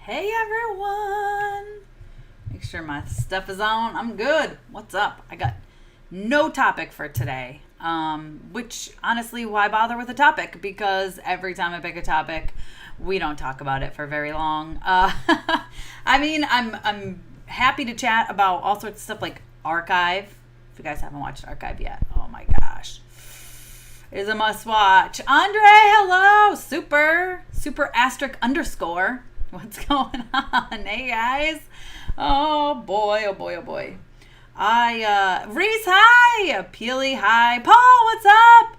Hey everyone! Make sure my stuff is on. I'm good. What's up? I got no topic for today. Which honestly, why bother with a topic? Because every time I pick a topic, we don't talk about it for very long. I mean, I'm happy to chat about all sorts of stuff like Archive. If you guys haven't watched Archive yet, oh my gosh. It is a must watch. Andre, hello. Super asterisk underscore. What's going on? Hey guys. Oh boy, oh boy, oh boy. Reese, hi. Peely, hi. Paul, what's up?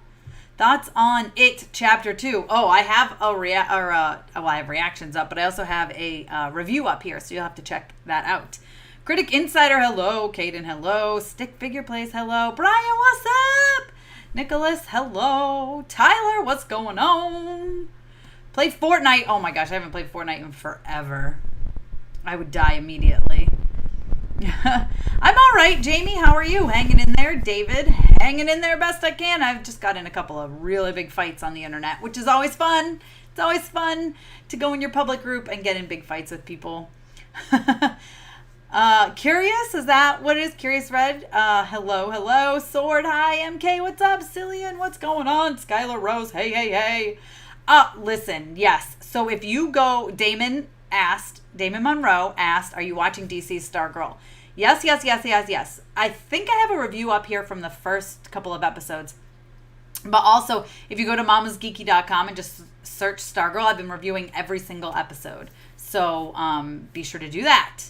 Thoughts on It Chapter 2. Oh, I have I have reactions up, but I also have a review up here, so you'll have to check that out. Critic Insider, hello. Caden, hello. Stick Figure Plays, hello. Brian, what's up? Nicholas, hello. Tyler, what's going on? Play Fortnite. Oh my gosh, I haven't played Fortnite in forever. I would die immediately. I'm all right. Jamie, how are you? Hanging in there. David, hanging in there best I can. I've just got in a couple of really big fights on the internet, which is always fun. It's always fun to go in your public group and get in big fights with people. Curious, is that what it is? Curious Red, hello. Sword, hi. MK, what's up? Cillian, what's going on? Skylar Rose, hey. Listen, yes. So if you go, Damon Monroe asked, are you watching DC's Stargirl? Yes. I think I have a review up here from the first couple of episodes. But also, if you go to mamasgeeky.com and just search Stargirl, I've been reviewing every single episode. So be sure to do that.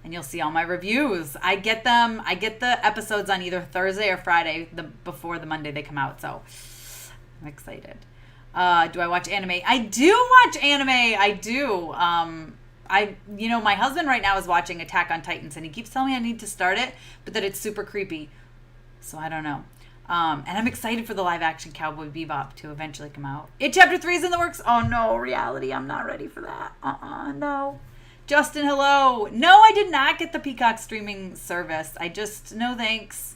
And you'll see all my reviews. I get the episodes on either Thursday or Friday before the Monday they come out. So I'm excited. Do I watch anime? I do watch anime. I do. My husband right now is watching Attack on Titans, and he keeps telling me I need to start it, but that it's super creepy. So I don't know. And I'm excited for the live action Cowboy Bebop to eventually come out. It Chapter 3 is in the works. Oh no, reality. I'm not ready for that. No. Justin, hello. No, I did not get the Peacock streaming service. No thanks.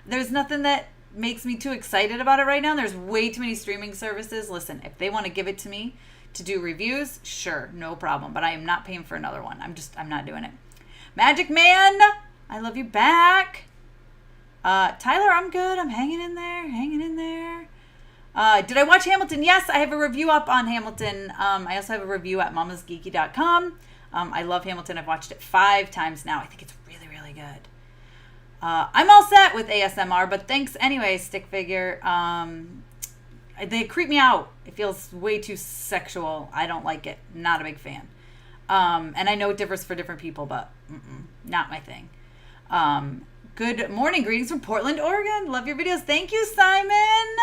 There's nothing that makes me too excited about it right now. There's way too many streaming services. Listen, if they want to give it to me to do reviews, sure, no problem. But I am not paying for another one. I'm not doing it. Magic Man, I love you back. Tyler, I'm good. I'm hanging in there. Did I watch Hamilton? Yes, I have a review up on Hamilton. I also have a review at mamasgeeky.com. I love Hamilton. I've watched it 5 times now. I think it's really, really good. I'm all set with ASMR, but thanks anyway, Stick Figure. They creep me out. It feels way too sexual. I don't like it. Not a big fan. And I know it differs for different people, but not my thing. Good morning. Greetings from Portland, Oregon. Love your videos. Thank you, Simon.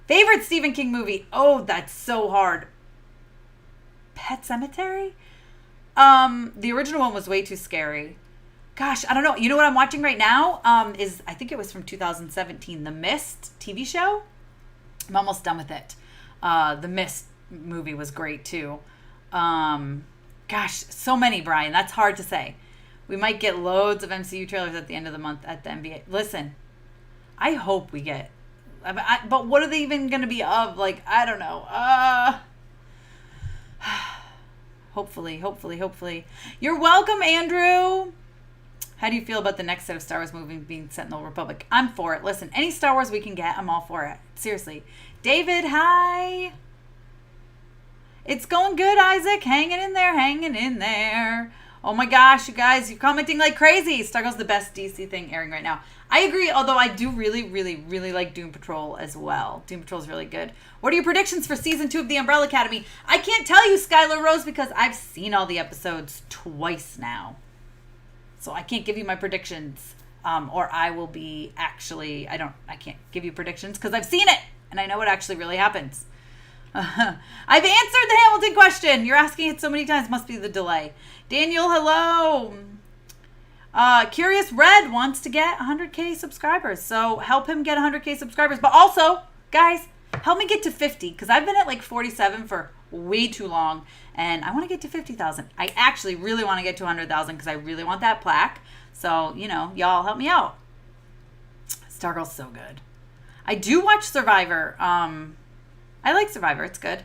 Favorite Stephen King movie? Oh, that's so hard. Pet Cemetery? The original one was way too scary. Gosh, I don't know. You know what I'm watching right now? I think it was from 2017, The Mist TV show. I'm almost done with it. The Mist movie was great too. Gosh, so many, Brian. That's hard to say. We might get loads of MCU trailers at the end of the month at the NBA. Listen, I hope we get. But what are they even going to be of? Like, I don't know. Hopefully. You're welcome, Andrew. How do you feel about the next set of Star Wars movies being set in the Old Republic? I'm for it. Listen, any Star Wars we can get, I'm all for it. Seriously. David, hi. It's going good, Isaac. Hanging in there. Oh my gosh, you guys, you're commenting like crazy. Stargirl's the best DC thing airing right now. I agree, although I do really like Doom Patrol as well. Doom Patrol's really good. What are your predictions for Season 2 of The Umbrella Academy? I can't tell you, Skylar Rose, because I've seen all the episodes twice now. So I can't give you my predictions, or I will be actually, I can't give you predictions because I've seen it and I know what actually really happens. I've answered the Hamilton question. You're asking it so many times. Must be the delay. Daniel, hello. Curious Red wants to get 100K subscribers. So help him get 100K subscribers. But also, guys, help me get to 50 because I've been at like 47 for way too long. And I want to get to 50,000. I actually really want to get to 100,000 because I really want that plaque. So, y'all help me out. Stargirl's so good. I do watch Survivor. I like Survivor. It's good.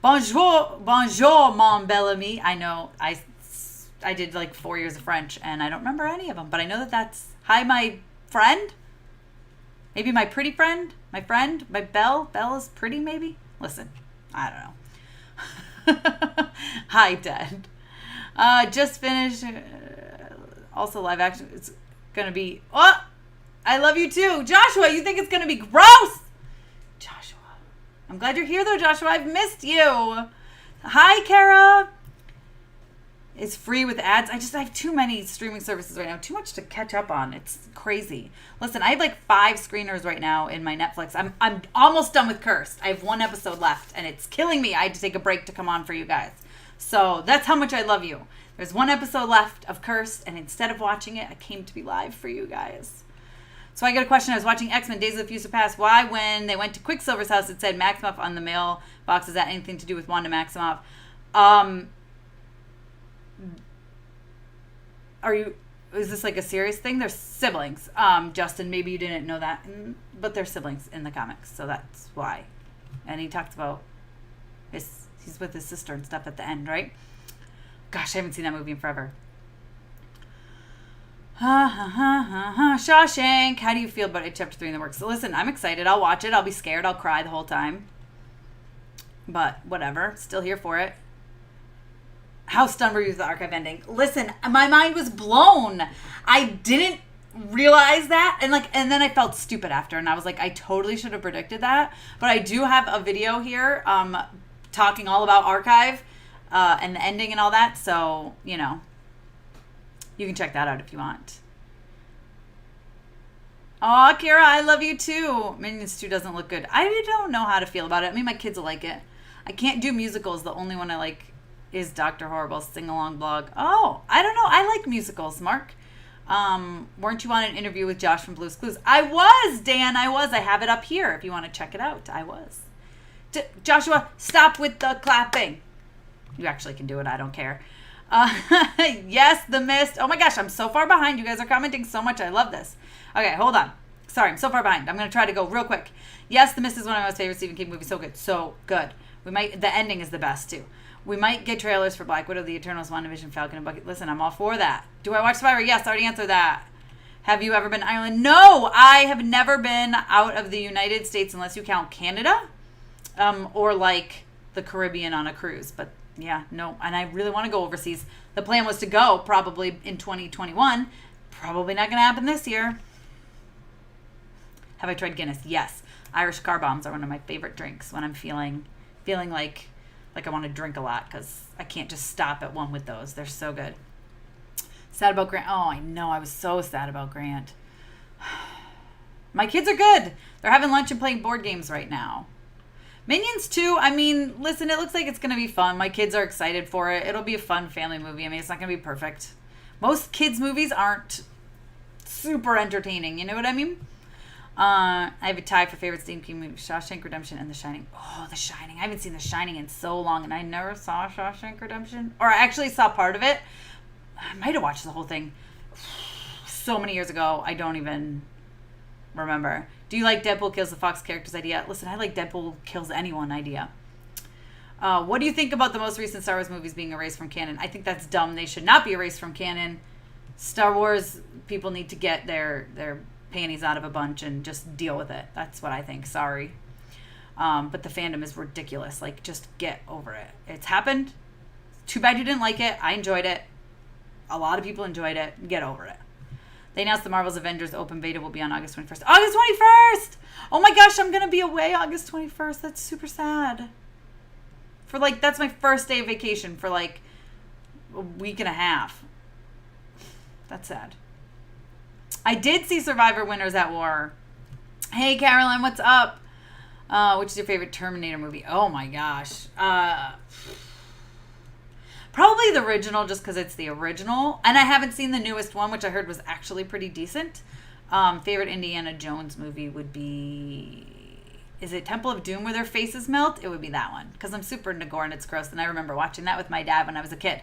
Bonjour, bonjour, mon bel ami. I know I did like 4 years of French and I don't remember any of them, but I know that that's hi, my friend. Maybe my pretty friend, my Belle. Belle is pretty, maybe. Listen, I don't know. Hi, Dad. Just finished. Also, live action. It's gonna be. Oh, I love you too, Joshua. You think it's gonna be gross? Joshua, I'm glad you're here though, Joshua. I've missed you. Hi, Kara. It's free with ads. I have too many streaming services right now. Too much to catch up on. It's crazy. Listen, I have like 5 screeners right now in my Netflix. I'm almost done with Cursed. I have 1 episode left, and it's killing me. I had to take a break to come on for you guys. So that's how much I love you. There's 1 episode left of Cursed, and instead of watching it, I came to be live for you guys. So I got a question. I was watching X-Men Days of the Future Past. Why, when they went to Quicksilver's house, it said Maximoff on the mailbox? Is that anything to do with Wanda Maximoff? Is this like a serious thing? They're siblings. Justin, maybe you didn't know that, but they're siblings in the comics, so that's why. And he talks about he's with his sister and stuff at the end, right? Gosh, I haven't seen that movie in forever. Shawshank, how do you feel about it? Chapter 3 in the works? So listen, I'm excited. I'll watch it. I'll be scared. I'll cry the whole time. But whatever. Still here for it. How stunned were you with the archive ending? Listen, my mind was blown. I didn't realize that. And then I felt stupid after. And I was like, I totally should have predicted that. But I do have a video here talking all about archive and the ending and all that. So, you can check that out if you want. Oh, Kira, I love you too. Minions 2 doesn't look good. I don't know how to feel about it. I mean, my kids will like it. I can't do musicals. The only one I like is Dr. Horrible's sing-along blog. Oh, I don't know. I like musicals, Mark. Weren't you on an interview with Josh from Blue's Clues? I was, Dan. I was. I have it up here if you want to check it out. I was. Joshua, stop with the clapping. You actually can do it. I don't care. Yes, The Mist. Oh my gosh, I'm so far behind. You guys are commenting so much. I love this. Okay, hold on. Sorry, I'm so far behind. I'm going to try to go real quick. Yes, The Mist is one of my most favorite Stephen King movies. So good. So good. The ending is the best too. We might get trailers for Black Widow, The Eternals, WandaVision, Falcon, and Bucky. Listen, I'm all for that. Do I watch Survivor? Yes, I already answered that. Have you ever been to Ireland? No, I have never been out of the United States unless you count Canada or like the Caribbean on a cruise. But yeah, no. And I really want to go overseas. The plan was to go probably in 2021. Probably not going to happen this year. Have I tried Guinness? Yes. Irish car bombs are one of my favorite drinks when I'm feeling like I want to drink a lot because I can't just stop at one with those. They're so good. Sad about Grant. Oh, I know. I was so sad about Grant. My kids are good. They're having lunch and playing board games right now. Minions 2, I mean, listen, it looks like it's going to be fun. My kids are excited for it. It'll be a fun family movie. I mean, it's not going to be perfect. Most kids' movies aren't super entertaining. You know what I mean? I have a tie for favorite Stephen King movie, Shawshank Redemption and The Shining. Oh, The Shining. I haven't seen The Shining in so long, and I never saw Shawshank Redemption. Or I actually saw part of it. I might have watched the whole thing so many years ago. I don't even remember. Do you like Deadpool kills the Fox characters idea? Listen, I like Deadpool kills anyone idea. What do you think about the most recent Star Wars movies being erased from canon? I think that's dumb. They should not be erased from canon. Star Wars people need to get their panties out of a bunch and just deal with it. That's what I think. Sorry. But the fandom is ridiculous. Like, just get over it. It's happened. Too bad you didn't like it. I enjoyed it. A lot of people enjoyed it. Get over it. They announced the Marvel's Avengers open beta will be on August 21st. August 21st! Oh my gosh, I'm going to be away August 21st. That's super sad. That's my first day of vacation for a week and a half. That's sad. I did see Survivor Winners at War. Hey, Caroline, what's up? Which is your favorite Terminator movie? Oh, my gosh. Probably the original, just because it's the original. And I haven't seen the newest one, which I heard was actually pretty decent. Favorite Indiana Jones movie would be... Is it Temple of Doom where their faces melt? It would be that one. Because I'm super into gore and it's gross. And I remember watching that with my dad when I was a kid.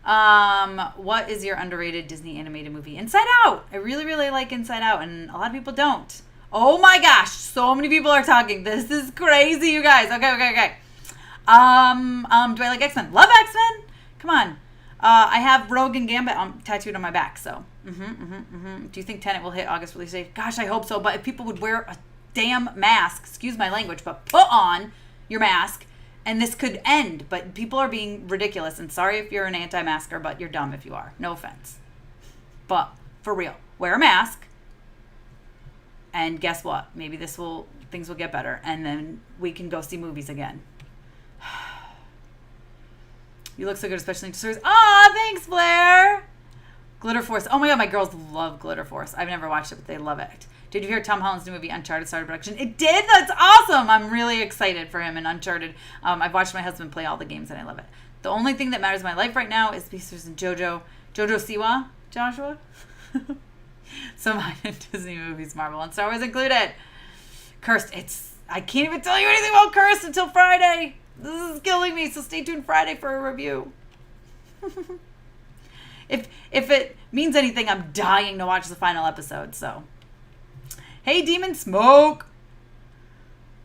What is your underrated Disney animated movie? Inside Out. I really, really like Inside Out, and a lot of people don't. Oh my gosh, so many people are talking. This is crazy, you guys. Okay. Do I like X-Men? Love X-Men. Come on. I have Rogue and Gambit tattooed on my back. So, Do you think Tenet will hit August release date? Gosh, I hope so. But if people would wear a damn mask, excuse my language, but put on your mask, and this could end. But people are being ridiculous. And sorry if you're an anti-masker, but you're dumb if you are. No offense. But for real, wear a mask. And guess what? Maybe things will get better, and then we can go see movies again. You look so good, especially in series. Aw, thanks, Blair. Glitter Force. Oh my God, my girls love Glitter Force. I've never watched it, but they love it. Did you hear Tom Holland's new movie Uncharted started production? It did? That's awesome. I'm really excited for him in Uncharted. I've watched my husband play all the games, and I love it. The only thing that matters in my life right now is Beasters and Jojo Siwa, Joshua. Some Disney movies, Marvel and Star Wars included. Cursed. I can't even tell you anything about Cursed until Friday. This is killing me, so stay tuned Friday for a review. If it means anything, I'm dying to watch the final episode, so. Hey, Demon Smoke.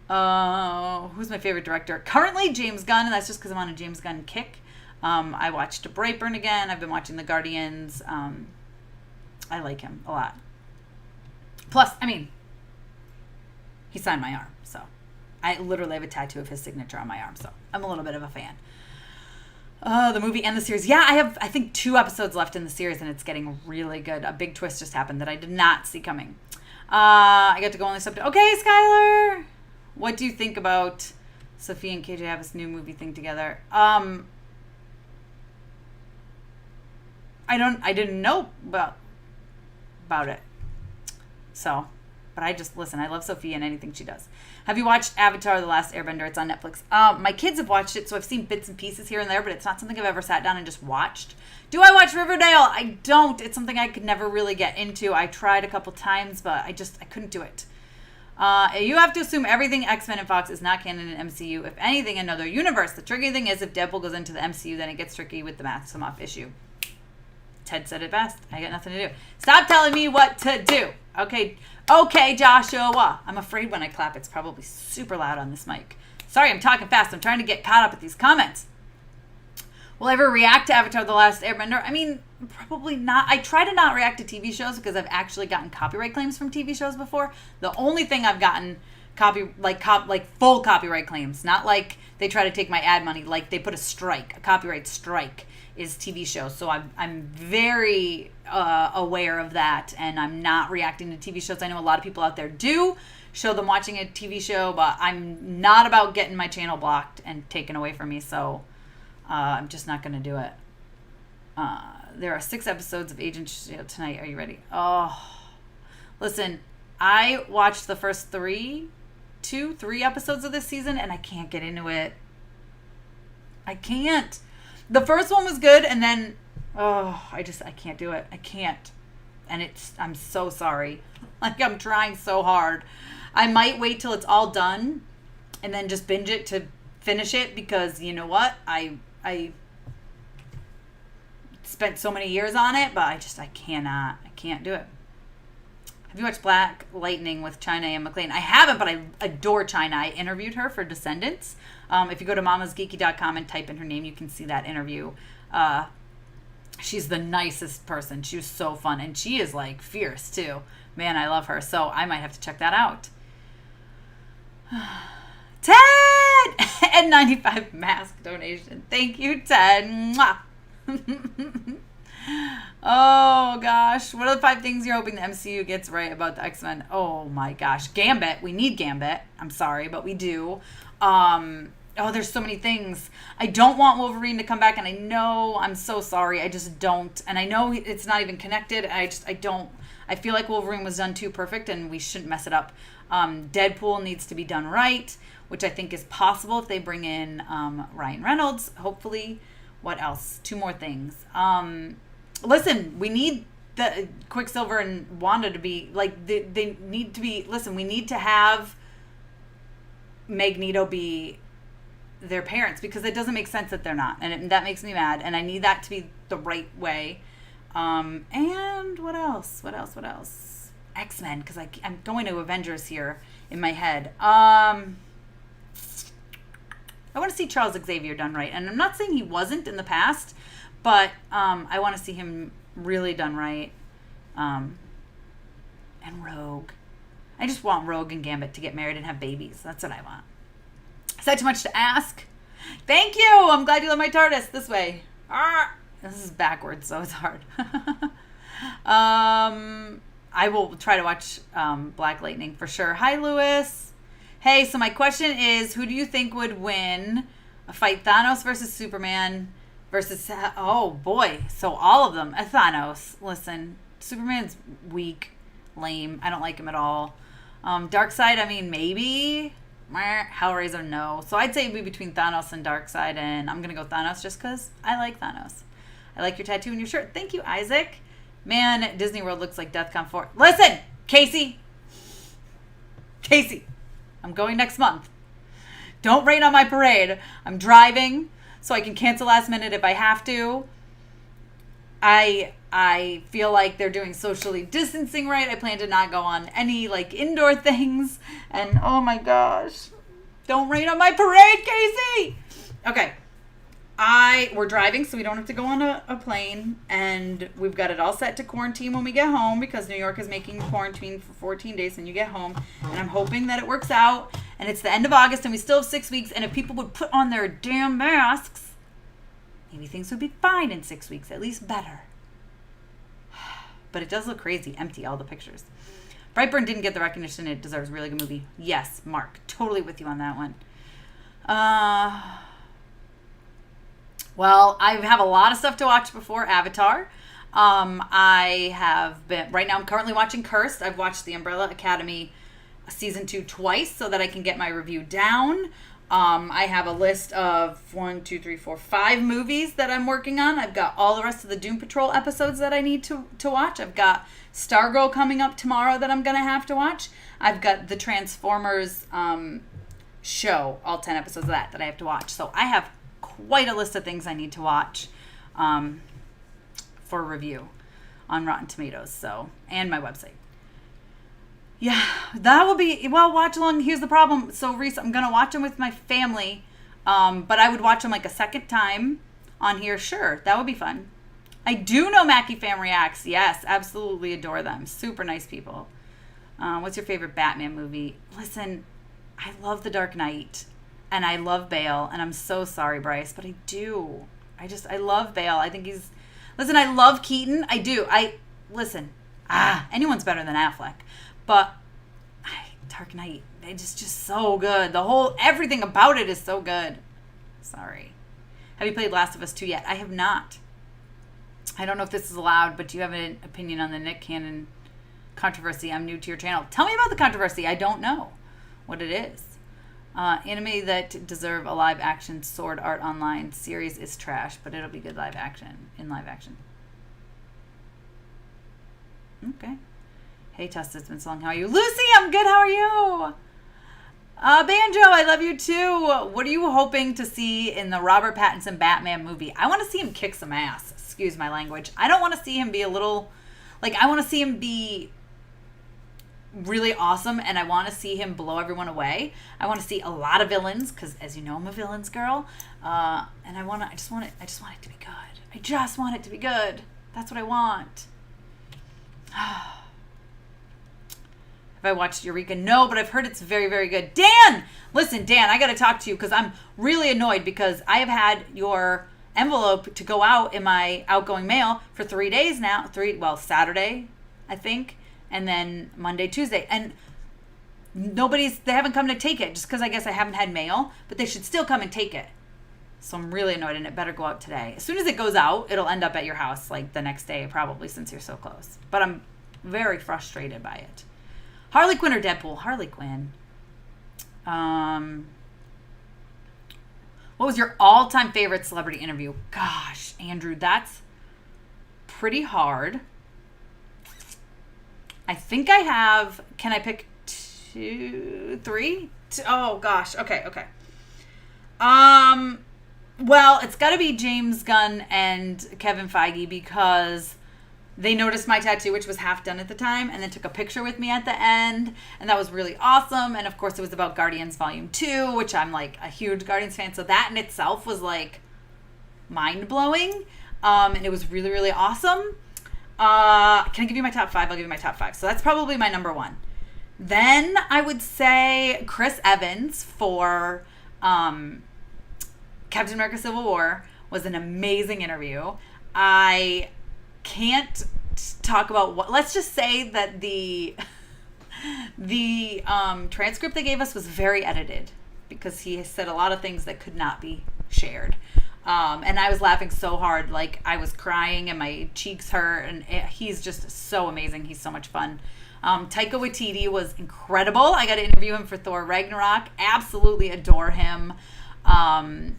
Who's my favorite director? Currently, James Gunn, and that's just because I'm on a James Gunn kick. I watched Brightburn again. I've been watching The Guardians. I like him a lot. Plus, he signed my arm, so. I literally have a tattoo of his signature on my arm, so I'm a little bit of a fan. The movie and the series. Yeah, I have, I think, 2 episodes left in the series, and it's getting really good. A big twist just happened that I did not see coming. I got to go on this update. Okay, Skylar! What do you think about Sophia and KJ have this new movie thing together? I didn't know about it. So, but I love Sophia and anything she does. Have you watched Avatar: The Last Airbender? It's on Netflix. My kids have watched it, so I've seen bits and pieces here and there, but it's not something I've ever sat down and just watched. Do I watch Riverdale? I don't. It's something I could never really get into. I tried a couple times, but I couldn't do it. You have to assume everything X-Men and Fox is not canon in MCU. If anything, another universe. The tricky thing is if Deadpool goes into the MCU, then it gets tricky with the Maxim off issue. Ted said it best. I got nothing to do. Stop telling me what to do. Okay, Joshua. I'm afraid when I clap, it's probably super loud on this mic. Sorry, I'm talking fast. I'm trying to get caught up with these comments. Will I ever react to Avatar: The Last Airbender? Probably not. I try to not react to TV shows because I've actually gotten copyright claims from TV shows before. The only thing I've gotten full copyright claims, not like they try to take my ad money, like they put a copyright strike is TV shows. So I'm very aware of that, and I'm not reacting to TV shows. I know a lot of people out there do show them watching a TV show, but I'm not about getting my channel blocked and taken away from me, so I'm just not going to do it. There are 6 episodes of Agent Shield tonight. Are you ready? Oh, listen, I watched the first 3 episodes of this season, and I can't get into it. I can't. The first one was good, and then, I can't do it. I can't. And I'm so sorry. I'm trying so hard. I might wait till it's all done and then just binge it to finish it, because you know what? I spent so many years on it, but I can't do it. Have you watched Black Lightning with China and McLean? I haven't, but I adore China. I interviewed her for Descendants. If you go to mamasgeeky.com and type in her name, you can see that interview. She's the nicest person. She was so fun, and she is fierce too. Man, I love her. So I might have to check that out. Ted! N95 mask donation. Thank you, Ted. Mwah. Oh gosh, what are the 5 things you're hoping the MCU gets right about the X-Men? Oh my gosh, Gambit. We need Gambit. I'm sorry, but we do. There's so many things. I don't want Wolverine to come back, and I know, I'm so sorry. I just don't. And I know it's not even connected. I don't. I feel like Wolverine was done too perfect, and we shouldn't mess it up. Deadpool needs to be done right, which I think is possible if they bring in Ryan Reynolds, hopefully. What else? 2 more things. Listen, we need the Quicksilver and Wanda to be, they need to be, we need to have Magneto be their parents, because it doesn't make sense that they're not, and that makes me mad, and I need that to be the right way. And what else? X-Men, because I'm going to Avengers here in my head. I want to see Charles Xavier done right. And I'm not saying he wasn't in the past, but I want to see him really done right. And Rogue. I just want Rogue and Gambit to get married and have babies. That's what I want. Is that too much to ask? Thank you. I'm glad you love my TARDIS. This way. This is backwards, so it's hard. I will try to watch Black Lightning for sure. Hi, Lewis. Hey, so my question is, who do you think would win a fight? Thanos versus Superman versus... Oh, boy. So all of them. Thanos. Listen, Superman's weak, lame. I don't like him at all. Darkseid, I mean, maybe. Hellraiser, no. So I'd say it'd be between Thanos and Darkseid, and I'm going to go Thanos just because I like Thanos. I like your tattoo and your shirt. Thank you, Isaac. Man, Disney World looks like DEFCON 4. Listen, Casey, I'm going next month. Don't rain on my parade. I'm driving, so I can cancel last minute if I have to. I feel like they're doing socially distancing right. I plan to not go on any like indoor things. And oh my gosh, don't rain on my parade, Casey. Okay. We're driving, so we don't have to go on a plane, and we've got it all set to quarantine when we get home because New York is making quarantine for 14 days when you get home, and I'm hoping that it works out, and it's the end of August, and we still have 6 weeks, and if people would put on their damn masks, maybe things would be fine in 6 weeks, at least better. But it does look crazy, empty, all the pictures. Brightburn didn't get the recognition it deserves. Really good movie. Yes, Mark, totally with you on that one. Well, I have a lot of stuff to watch before Avatar. I have been, right now I'm currently watching Cursed. I've watched The Umbrella Academy season 2 twice so that I can get my review down. I have a list of 5 movies that I'm working on. I've got all the rest of the Doom Patrol episodes that I need to watch. I've got Stargirl coming up tomorrow that I'm going to have to watch. I've got the Transformers show, all 10 episodes of that I have to watch. So I have quite a list of things I need to watch for review on Rotten Tomatoes, so, and my website. Yeah, that will be, well, watch along. Here's the problem. So, Reese, I'm going to watch them with my family, but I would watch them like a second time on here. Sure, that would be fun. I do know Mackie Fam Reacts. Yes, absolutely adore them. Super nice people. What's your favorite Batman movie? Listen, I love The Dark Knight. And I love Bale, and I'm so sorry, Bryce, but I do. I love Bale. I think he's... Listen, I love Keaton. I do. Anyone's better than Affleck. But Dark Knight, it's just so good. Everything about it is so good. Sorry. Have you played Last of Us 2 yet? I have not. I don't know if this is allowed, but do you have an opinion on the Nick Cannon controversy? I'm new to your channel. Tell me about the controversy. I don't know what it is. Anime that deserve a live action Sword Art Online series is trash, but it'll be good in live action. Okay. Hey, Tessa, it's been so long. How are you? Lucy, I'm good. How are you? Banjo, I love you too. What are you hoping to see in the Robert Pattinson Batman movie? I want to see him kick some ass. Excuse my language. I don't want to see him be I want to see him be really awesome, and I want to see him blow everyone away. I want to see a lot of villains because, as you know, I'm a villains girl, and I just want it to be good. I just want it to be good. That's what I want. Have I watched Eureka? No, but I've heard it's very, very good. Dan, listen, Dan, I got to talk to you because I'm really annoyed because I have had your envelope to go out in my outgoing mail for 3 days now. Saturday, I think. And then Monday, Tuesday. And they haven't come to take it just because I guess I haven't had mail, but they should still come and take it. So I'm really annoyed, and it better go out today. As soon as it goes out, it'll end up at your house like the next day, probably, since you're so close. But I'm very frustrated by it. Harley Quinn or Deadpool? Harley Quinn. What was your all-time favorite celebrity interview? Gosh, Andrew, that's pretty hard. I think I have, can I pick 2, 3? Oh, gosh. Okay. Well, it's got to be James Gunn and Kevin Feige because they noticed my tattoo, which was half done at the time, and then took a picture with me at the end, and that was really awesome. And of course it was about Guardians Volume 2, which I'm like a huge Guardians fan, so that in itself was like mind-blowing. And it was really, really awesome. Can I give you my top 5? I'll give you my top 5. So that's probably my number 1. Then I would say Chris Evans for Captain America Civil War was an amazing interview. I can't talk about what, let's just say that the transcript they gave us was very edited because he said a lot of things that could not be shared. And I was laughing so hard, like I was crying and my cheeks hurt, and he's just so amazing. He's so much fun. Taika Waititi was incredible. I got to interview him for Thor Ragnarok. Absolutely adore him.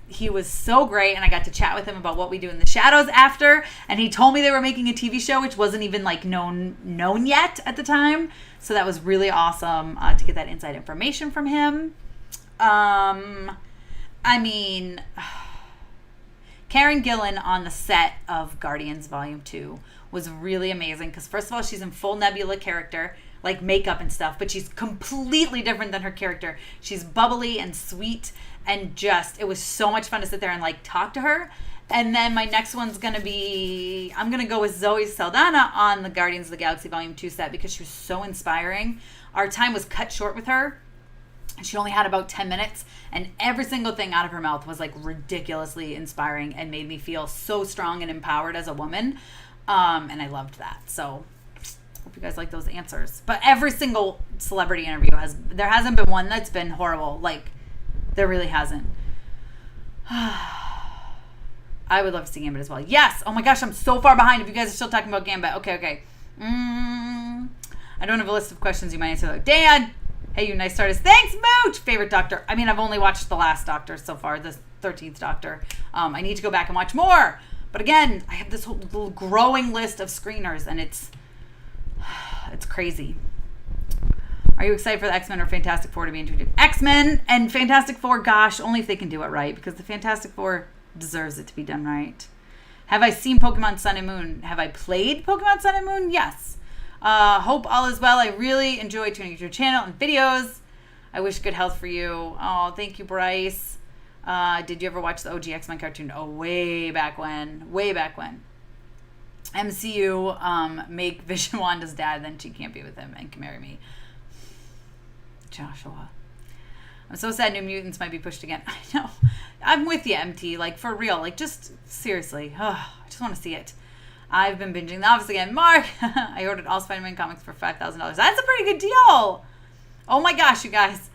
He was so great, and I got to chat with him about what we do in the shadows after, and he told me they were making a TV show which wasn't even like known yet at the time, so that was really awesome to get that inside information from him. I mean, Karen Gillan on the set of Guardians Volume 2 was really amazing because first of all, she's in full Nebula character, like makeup and stuff, but she's completely different than her character. She's bubbly and sweet, and just, it was so much fun to sit there and like talk to her. And then my next one's going to be, I'm going to go with Zoe Saldana on the Guardians of the Galaxy Volume 2 set because she was so inspiring. Our time was cut short with her. She only had about 10 minutes, and every single thing out of her mouth was like ridiculously inspiring and made me feel so strong and empowered as a woman. And I loved that. So hope you guys like those answers. But every single celebrity interview there hasn't been one that's been horrible. Like, there really hasn't. I would love to see Gambit as well. Yes. Oh my gosh, I'm so far behind if you guys are still talking about Gambit. Okay. I don't have a list of questions you might answer though. Dan! Hey, you nice artist. Thanks, Mooch! Favorite Doctor. I mean, I've only watched the last Doctor so far, the 13th Doctor. I need to go back and watch more. But again, I have this whole growing list of screeners, and it's crazy. Are you excited for the X-Men or Fantastic Four to be introduced? X-Men and Fantastic Four, gosh, only if they can do it right, because the Fantastic Four deserves it to be done right. Have I seen Pokemon Sun and Moon? Have I played Pokemon Sun and Moon? Yes. Hope all is well. I really enjoy tuning into your channel and videos. I wish good health for you. Oh, thank you, Bryce. Did you ever watch the OG X-Men cartoon? Oh, way back when. MCU, make Vision Wanda's dad, then she can't be with him and can marry me. Joshua. I'm so sad New Mutants might be pushed again. I know. I'm with you, MT. Like, for real. Like, just seriously. I just want to see it. I've been binging The Office again. Mark, I ordered all Spider-Man comics for $5,000. That's a pretty good deal. Oh my gosh, you guys.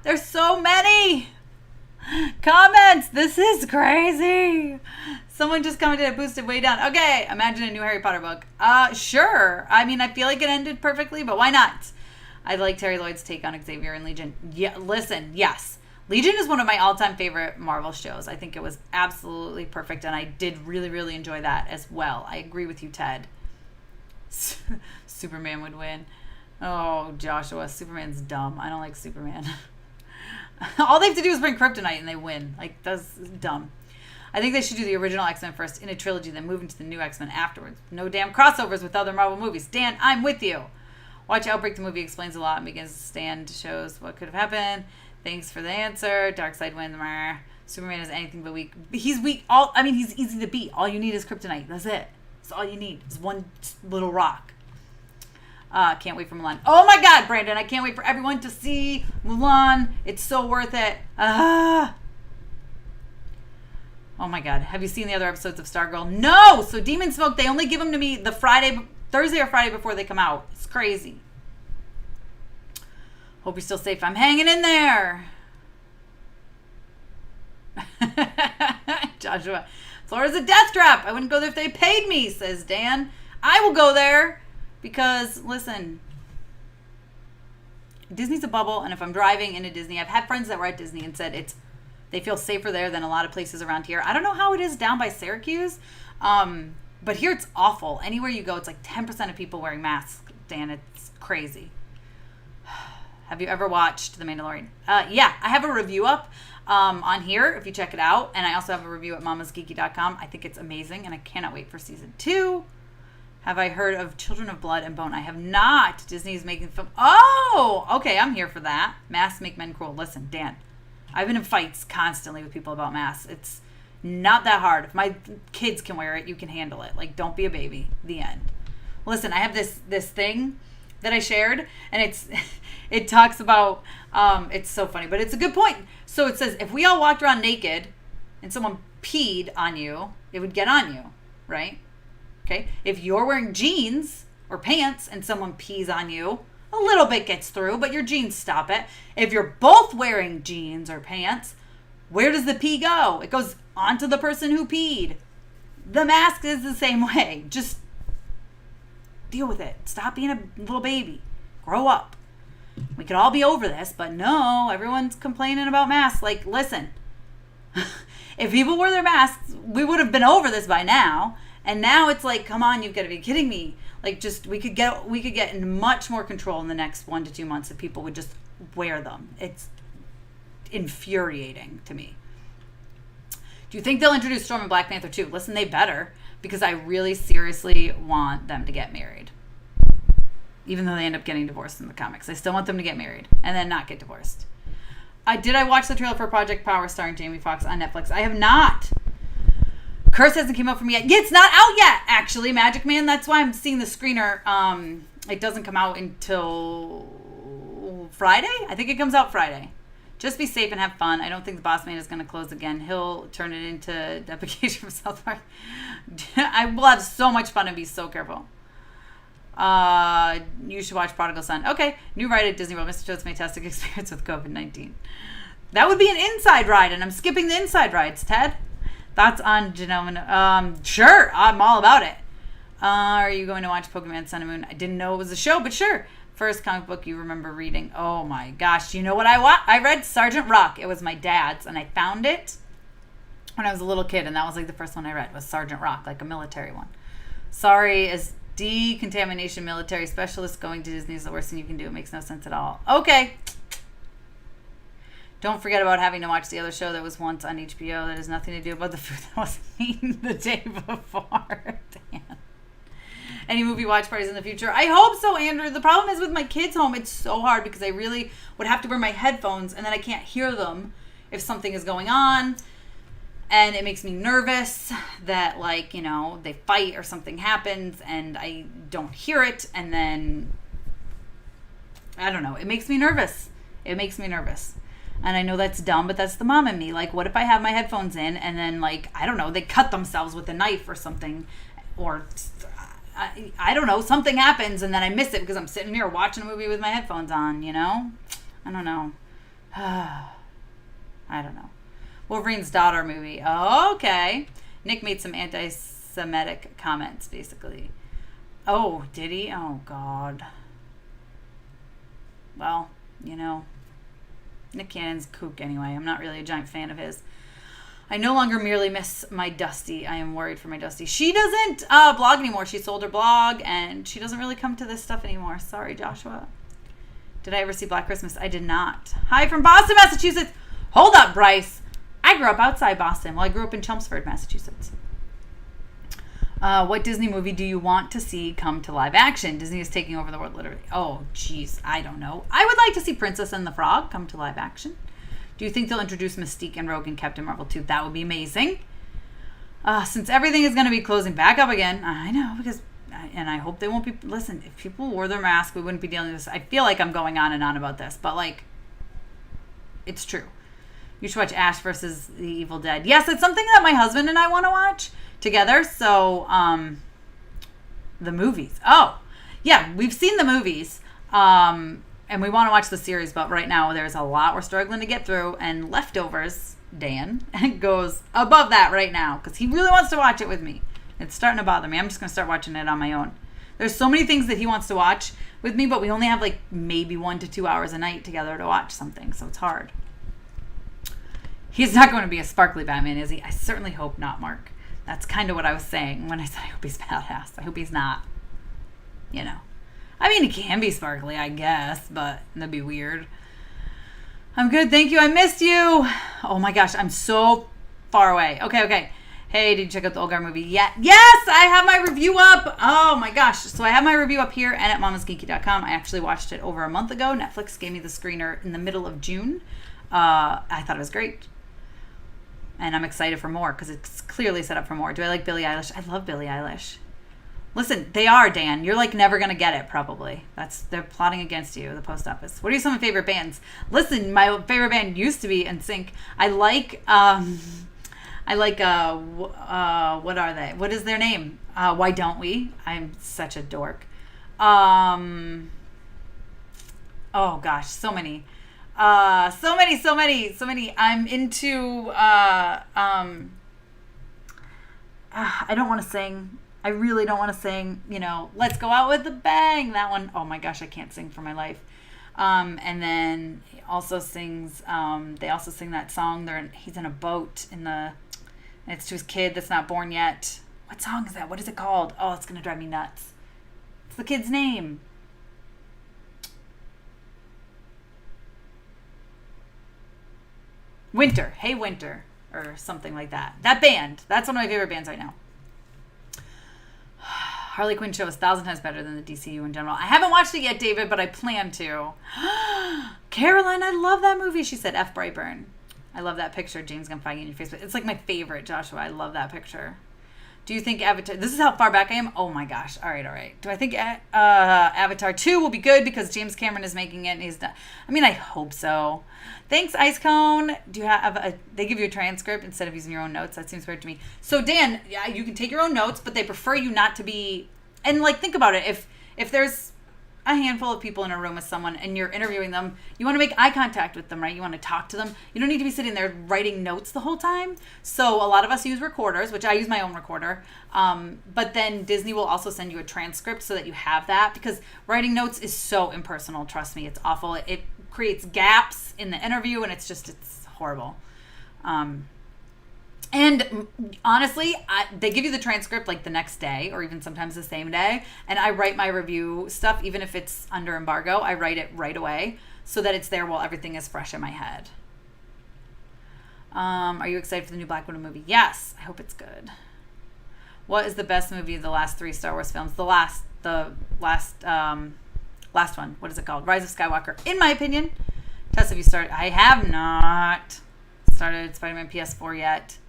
There's so many comments. This is crazy. Someone just commented it boosted way down. Okay, imagine a new Harry Potter book. Sure. I mean, I feel like it ended perfectly, but why not? I like Terry Lloyd's take on Xavier and Legion. Yeah, listen, yes. Legion is one of my all-time favorite Marvel shows. I think it was absolutely perfect, and I did really, really enjoy that as well. I agree with you, Ted. Superman would win. Oh, Joshua, Superman's dumb. I don't like Superman. All they have to do is bring kryptonite, and they win. Like, that's dumb. I think they should do the original X-Men first in a trilogy, then move into the new X-Men afterwards. No damn crossovers with other Marvel movies. Dan, I'm with you. Watch Outbreak. The movie explains a lot and begins to stand, shows what could have happened. Thanks for the answer. Darkseid wins. Superman is anything but weak. He's weak. He's easy to beat. All you need is kryptonite. That's it. That's all you need. Is one little rock. Can't wait for Mulan. Oh my God, Brandon. I can't wait for everyone to see Mulan. It's so worth it. Oh my God. Have you seen the other episodes of Stargirl? No. So Demon Smoke, they only give them to me the Thursday or Friday before they come out. It's crazy. Hope you're still safe. I'm hanging in there. Joshua. Florida's a death trap. I wouldn't go there if they paid me, says Dan. I will go there because, listen, Disney's a bubble, and if I'm driving into Disney, I've had friends that were at Disney and said they feel safer there than a lot of places around here. I don't know how it is down by Syracuse, but here it's awful. Anywhere you go, it's like 10% of people wearing masks, Dan. It's crazy. Have you ever watched The Mandalorian? Yeah, I have a review up on here if you check it out. And I also have a review at mamasgeeky.com. I think it's amazing, and I cannot wait for season 2. Have I heard of Children of Blood and Bone? I have not. Disney is making film. Oh, okay. I'm here for that. Masks make men cruel. Listen, Dan, I've been in fights constantly with people about masks. It's not that hard. If my kids can wear it, you can handle it. Like, don't be a baby. The end. Listen, I have this thing that I shared, and it talks about, it's so funny, but it's a good point. So it says, if we all walked around naked and someone peed on you, it would get on you, right? Okay. If you're wearing jeans or pants and someone pees on you, a little bit gets through, but your jeans stop it. If you're both wearing jeans or pants, where does the pee go? It goes onto the person who peed. The mask is the same way. Just deal with it. Stop being a little baby. Grow up. We could all be over this, but no, everyone's complaining about masks. Like, listen, if people wore their masks, we would have been over this by now. And now it's like, come on, you've got to be kidding me. Like, just we could get in much more control in the next 1 to 2 months if people would just wear them. It's infuriating to me. Do you think they'll introduce Storm and Black Panther 2? Listen, they better, because I really seriously want them to get married. Even though they end up getting divorced in the comics. I still want them to get married and then not get divorced. Did I watch the trailer for Project Power starring Jamie Foxx on Netflix? I have not. Curse hasn't came out for me yet. Yeah, it's not out yet, actually, Magic Man. That's why I'm seeing the screener. It doesn't come out until Friday. I think it comes out Friday. Just be safe and have fun. I don't think the Boss Man is going to close again. He'll turn it into deprecation from South Park. I will have so much fun and be so careful. You should watch Prodigal Son. Okay. New ride at Disney World. Mr. Joe's fantastic experience with COVID-19. That would be an inside ride, and I'm skipping the inside rides, Ted. Thoughts on Genome? Sure. I'm all about it. Are you going to watch Pokemon Sun and Moon? I didn't know it was a show, but sure. First comic book you remember reading. Oh my gosh. You know what I read? Sergeant Rock. It was my dad's, and I found it when I was a little kid, and that was like the first one I read was Sergeant Rock, like a military one. Sorry, as decontamination military specialist, going to Disney is the worst thing you can do. It makes no sense at all. Okay. Don't forget about having to watch the other show that was once on HBO that has nothing to do about the food that was eaten the day before. Damn. Any movie watch parties in the future? I hope so, Andrew. The problem is with my kids home, it's so hard because I really would have to wear my headphones and then I can't hear them if something is going on. And it makes me nervous that, like, you know, they fight or something happens and I don't hear it. And then, I don't know. It makes me nervous. It makes me nervous. And I know that's dumb, but that's the mom in me. Like, what if I have my headphones in and then, like, I don't know, they cut themselves with a knife or something, or I don't know, something happens and then I miss it because I'm sitting here watching a movie with my headphones on, you know? I don't know. I don't know. Wolverine's daughter movie. Oh, okay. Nick made some anti-Semitic comments, basically. Oh, did he? Oh, God. Well, you know, Nick Cannon's kook anyway. I'm not really a giant fan of his. I no longer merely miss my Dusty. I am worried for my Dusty. She doesn't blog anymore. She sold her blog, and she doesn't really come to this stuff anymore. Sorry, Joshua. Did I ever see Black Christmas? I did not. Hi from Boston, Massachusetts. Hold up, Bryce. I grew up outside Boston. Well, I grew up in Chelmsford, Massachusetts. What Disney movie do you want to see come to live action? Disney is taking over the world, literally. Oh, jeez. I don't know. I would like to see Princess and the Frog come to live action. Do you think they'll introduce Mystique and Rogue and Captain Marvel too? That would be amazing. Since everything is going to be closing back up again, I know, because, and I hope they won't be, listen, if people wore their mask, we wouldn't be dealing with this. I feel like I'm going on and on about this, but, like, it's true. You should watch Ash versus the Evil Dead. Yes, it's something that my husband and I want to watch together. So, the movies. Oh, yeah, we've seen the movies. And we want to watch the series, but right now there's a lot we're struggling to get through. And Leftovers, Dan, goes above that right now because he really wants to watch it with me. It's starting to bother me. I'm just going to start watching it on my own. There's so many things that he wants to watch with me, but we only have like maybe 1 to 2 hours a night together to watch something, so it's hard. He's not going to be a sparkly Batman, is he? I certainly hope not, Mark. That's kind of what I was saying when I said I hope he's badass. I hope he's not, you know. I mean, he can be sparkly, I guess, but that'd be weird. I'm good, thank you. I missed you. Oh my gosh, I'm so far away. Okay. Hey, did you check out the Old Guard movie yet? Yes, I have my review up. Oh my gosh. So I have my review up here and at mamasgeeky.com. I actually watched it over a month ago. Netflix gave me the screener in the middle of June. I thought it was great. And I'm excited for more because it's clearly set up for more. Do I like Billie Eilish? I love Billie Eilish. Listen, they are, Dan. You're like never going to get it, probably. They're plotting against you, the post office. What are some of your favorite bands? Listen, my favorite band used to be NSYNC. I like what are they? What is their name? Why Don't We? I'm such a dork. Oh gosh, so many. So many. I'm into, I don't want to sing. I really don't want to sing, Let's Go Out with a Bang. That one, oh my gosh, I can't sing for my life. And then he also sings, they also sing that song. He's in a boat and it's to his kid that's not born yet. What song is that? What is it called? Oh, it's going to drive me nuts. It's the kid's name. Winter. Hey Winter. Or something like that. That band. That's one of my favorite bands right now. Harley Quinn show is 1,000 times better than the DCU in general. I haven't watched it yet, David, but I plan to. Caroline, I love that movie. She said F. Brightburn. I love that picture, James Gunn Feige in your Facebook. It's like my favorite, Joshua. I love that picture. Do you think Avatar... This is how far back I am? Oh my gosh. All right. Do I think Avatar 2 will be good because James Cameron is making it and he's done... I mean, I hope so. Thanks, Ice Cone. Do you have they give you a transcript instead of using your own notes? That seems weird to me. So, Dan, yeah, you can take your own notes, but they prefer you not to be... And, think about it. If there's a handful of people in a room with someone and you're interviewing them, you want to make eye contact with them, right? You want to talk to them. You don't need to be sitting there writing notes the whole time. So a lot of us use recorders, which I use my own recorder. But then Disney will also send you a transcript so that you have that, because writing notes is so impersonal. Trust me, it's awful. It creates gaps in the interview and it's horrible. And honestly, they give you the transcript the next day or even sometimes the same day. And I write my review stuff, even if it's under embargo. I write it right away so that it's there while everything is fresh in my head. Are you excited for the new Black Widow movie? Yes. I hope it's good. What is the best movie of the last 3 Star Wars films? The last one. What is it called? Rise of Skywalker. In my opinion. Tessa, have you started? I have not started Spider-Man PS4 yet.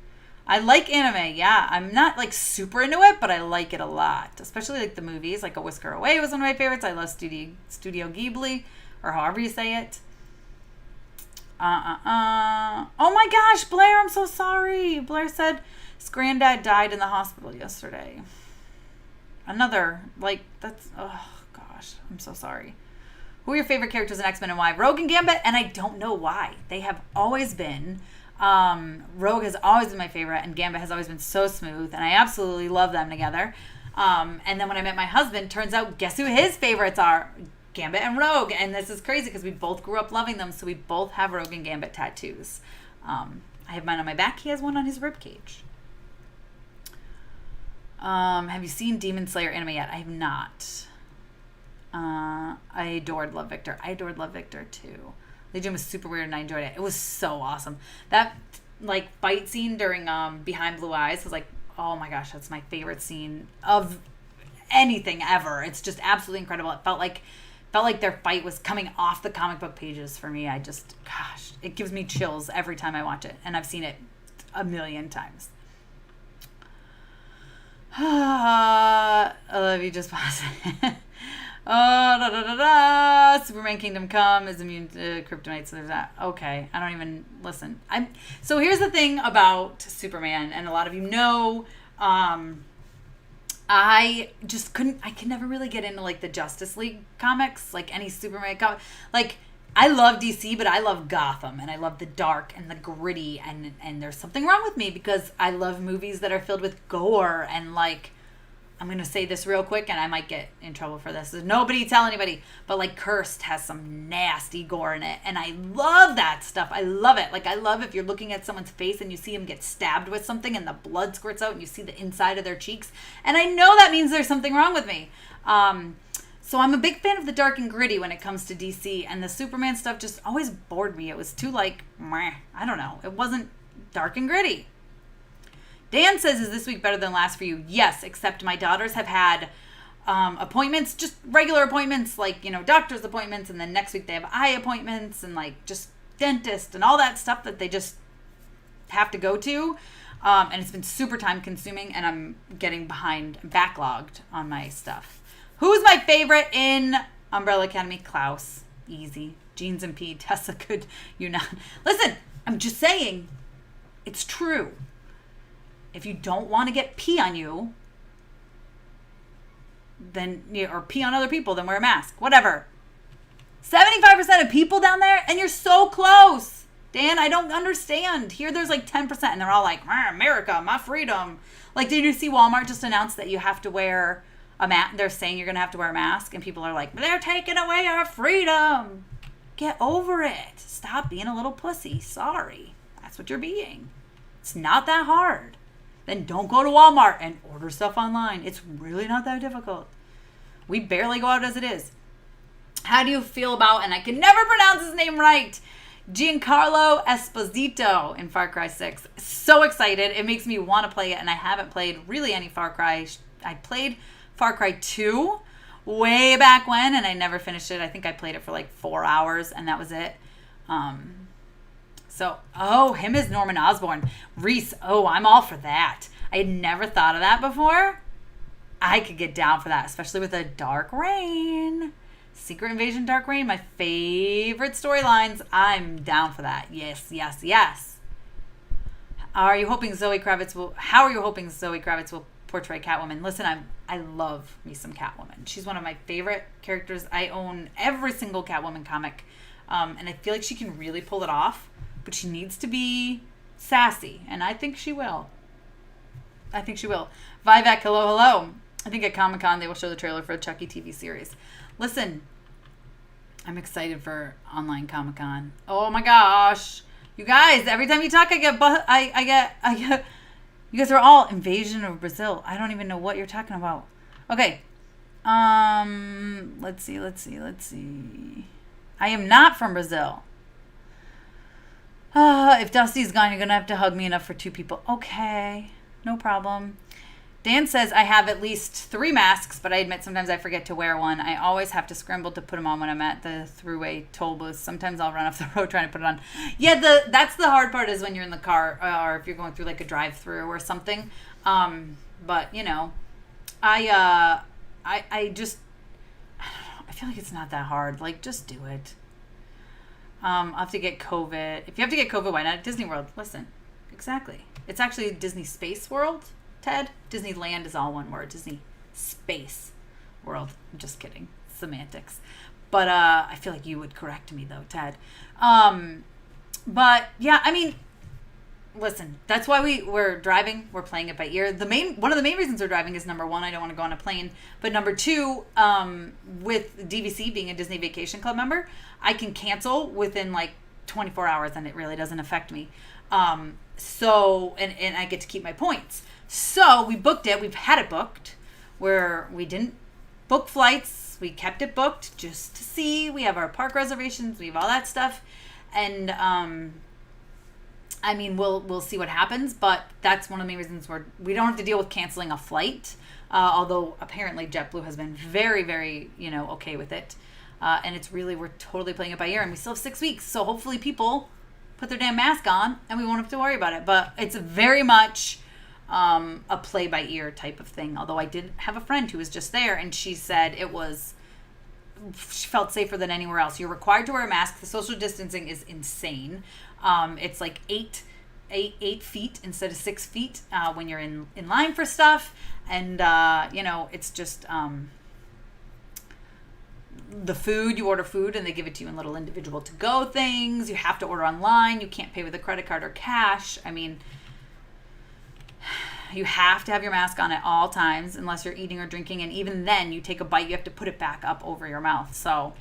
I like anime, yeah. I'm not super into it, but I like it a lot. Especially the movies. A Whisker Away was one of my favorites. I love Studio Ghibli, or however you say it. Oh my gosh, Blair, I'm so sorry. Blair said his granddad died in the hospital yesterday. Another, that's, oh gosh, I'm so sorry. Who are your favorite characters in X-Men and why? Rogue and Gambit, and I don't know why. They have always been. Rogue has always been my favorite, and Gambit has always been so smooth, and I absolutely love them together. And then when I met my husband, turns out, guess who his favorites are? Gambit and Rogue. And this is crazy because we both grew up loving them, so we both have Rogue and Gambit tattoos. I have mine on my back. He has one on his ribcage. Have you seen Demon Slayer anime yet? I have not. I adored Love Victor. I adored Love Victor too. Legion was super weird and I enjoyed it. It was so awesome. That fight scene during Behind Blue Eyes was oh my gosh, that's my favorite scene of anything ever. It's just absolutely incredible. It felt like their fight was coming off the comic book pages for me. Gosh, it gives me chills every time I watch it, and I've seen it a million times. I love you, just pause. Superman Kingdom Come is immune to kryptonite, so there's that. Okay, I don't even listen. So here's the thing about Superman, and a lot of you know, I could never really get into the Justice League comics, any Superman comic. I love DC, but I love Gotham, and I love the dark and the gritty, and there's something wrong with me because I love movies that are filled with gore and I'm going to say this real quick, and I might get in trouble for this. Nobody tell anybody. But, Cursed has some nasty gore in it. And I love that stuff. I love it. I love if you're looking at someone's face and you see them get stabbed with something and the blood squirts out and you see the inside of their cheeks. And I know that means there's something wrong with me. So I'm a big fan of the dark and gritty when it comes to DC. And the Superman stuff just always bored me. It was too, meh. I don't know. It wasn't dark and gritty. Dan says, is this week better than last for you? Yes, except my daughters have had appointments, just regular appointments, like, doctor's appointments, and then next week they have eye appointments and like just dentist and all that stuff that they just have to go to. And it's been super time consuming, and I'm getting backlogged on my stuff. Who's my favorite in Umbrella Academy? Klaus. Easy. Jeans and P. Tessa, could you not? Listen, I'm just saying, it's true. If you don't want to get pee on you, then, or pee on other people, then wear a mask. Whatever. 75% of people down there, and you're so close. Dan, I don't understand. Here there's like 10%, and they're all like, America, my freedom. Like, did you see Walmart just announced that you have to wear a mask? They're saying you're going to have to wear a mask, and people are like, they're taking away our freedom. Get over it. Stop being a little pussy. Sorry. That's what you're being. It's not that hard. Then don't go to Walmart and order stuff online. It's really not that difficult. We barely go out as it is. How do you feel about, and I can never pronounce his name right, Giancarlo Esposito in Far Cry 6. So excited. It makes me want to play it, and I haven't played really any Far Cry. I played Far Cry 2 way back when, and I never finished it. I think I played it for like 4 hours, and that was it. Him as Norman Osborn. Reese, I'm all for that. I had never thought of that before. I could get down for that, especially with a Dark Reign. Secret Invasion, Dark Reign, my favorite storylines. I'm down for that. Yes, yes, yes. How are you hoping Zoe Kravitz will portray Catwoman? Listen, I love me some Catwoman. She's one of my favorite characters. I own every single Catwoman comic, and I feel like she can really pull it off, but she needs to be sassy, and I think she will. Vivek, hello. I think at Comic-Con they will show the trailer for a Chucky TV series. Listen, I'm excited for online Comic-Con. Oh my gosh. You guys, every time you talk, I get, you guys are all invasion of Brazil. I don't even know what you're talking about. Okay. Let's see. I am not from Brazil. If Dusty's gone, you're going to have to hug me enough for 2 people. Okay. No problem. Dan says, I have at least 3 masks, but I admit sometimes I forget to wear one. I always have to scramble to put them on when I'm at the throughway toll booth. Sometimes I'll run off the road trying to put it on. Yeah, that's the hard part is when you're in the car or if you're going through like a drive-through or something. But, I just, I don't know. I feel like it's not that hard. Like, just do it. I'll have to get COVID. If you have to get COVID, why not at Disney World? Listen, exactly. It's actually Disney Space World. Ted, Disneyland is all one word. Disney Space World. I'm just kidding. Semantics. But I feel like you would correct me though, Ted. But yeah, I mean, listen, that's why we're driving. We're playing it by ear. One of the main reasons we're driving is, number 1, I don't want to go on a plane. But number 2, with DVC being a Disney Vacation Club member, I can cancel within like 24 hours and it really doesn't affect me. So I get to keep my points. So we booked it. We've had it booked where we didn't book flights. We kept it booked just to see. We have our park reservations. We have all that stuff. And, I mean, we'll see what happens, but that's one of the main reasons we don't have to deal with canceling a flight. Although apparently JetBlue has been very, very, okay with it. And it's really, we're totally playing it by ear, and we still have 6 weeks. So hopefully people put their damn mask on and we won't have to worry about it. But it's very much a play by ear type of thing. Although I did have a friend who was just there and she said she felt safer than anywhere else. You're required to wear a mask. The social distancing is insane. It's like 8 feet instead of 6 feet when you're in line for stuff. And, it's just the food. You order food and they give it to you in little individual to-go things. You have to order online. You can't pay with a credit card or cash. I mean, you have to have your mask on at all times unless you're eating or drinking. And even then, you take a bite, you have to put it back up over your mouth. So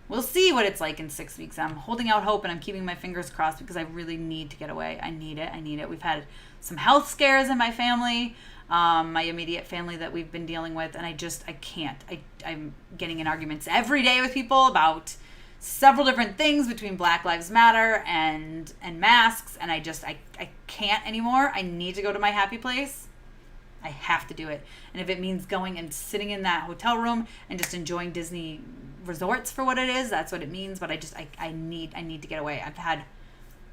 we'll see what it's like in 6 weeks. I'm holding out hope and I'm keeping my fingers crossed because I really need to get away. I need it. We've had some health scares in my family, my immediate family that we've been dealing with. And I can't. I'm getting in arguments every day with people about several different things between Black Lives Matter and masks, and I can't anymore. I need to go to my happy place. I have to do it. And if it means going and sitting in that hotel room and just enjoying Disney resorts for what it is, that's what it means. But I need to get away. I've had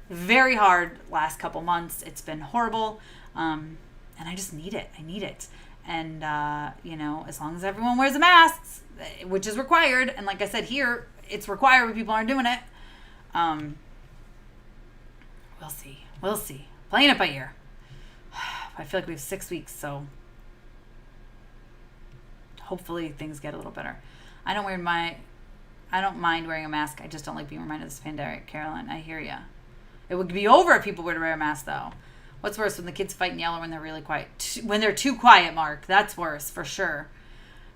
very hard last couple months. It's been horrible. And I just need it. I need it. And, as long as everyone wears a mask, which is required. And like I said, here, it's required, but people aren't doing it. We'll see. We'll see. Playing it by ear. I feel like we have 6 weeks, so hopefully things get a little better. I don't mind wearing a mask. I just don't like being reminded of this pandemic. Carolyn, I hear ya. It would be over if people were to wear a mask, though. What's worse, when the kids fight and yell or when they're really quiet? When they're too quiet, Mark. That's worse, for sure.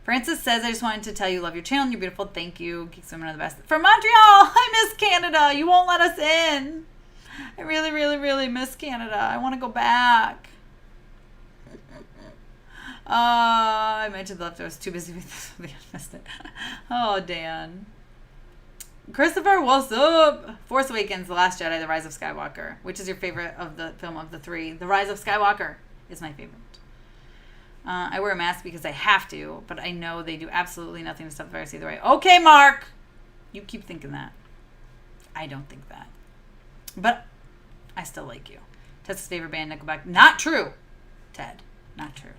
Francis says, I just wanted to tell you, love your channel. You're beautiful. Thank you. Geeks Women are the best. From Montreal, I miss Canada. You won't let us in. I really, really, really miss Canada. I want to go back. I mentioned the leftovers. Too busy with this. I missed it. Oh, Dan. Christopher, what's up? Force Awakens, The Last Jedi, The Rise of Skywalker. Which is your favorite of the film of the three? The Rise of Skywalker is my favorite. I wear a mask because I have to, but I know they do absolutely nothing to stop the virus either way. Okay, Mark! You keep thinking that. I don't think that. But I still like you. Tessa's favorite band, Nickelback. Not true, Ted. Not true.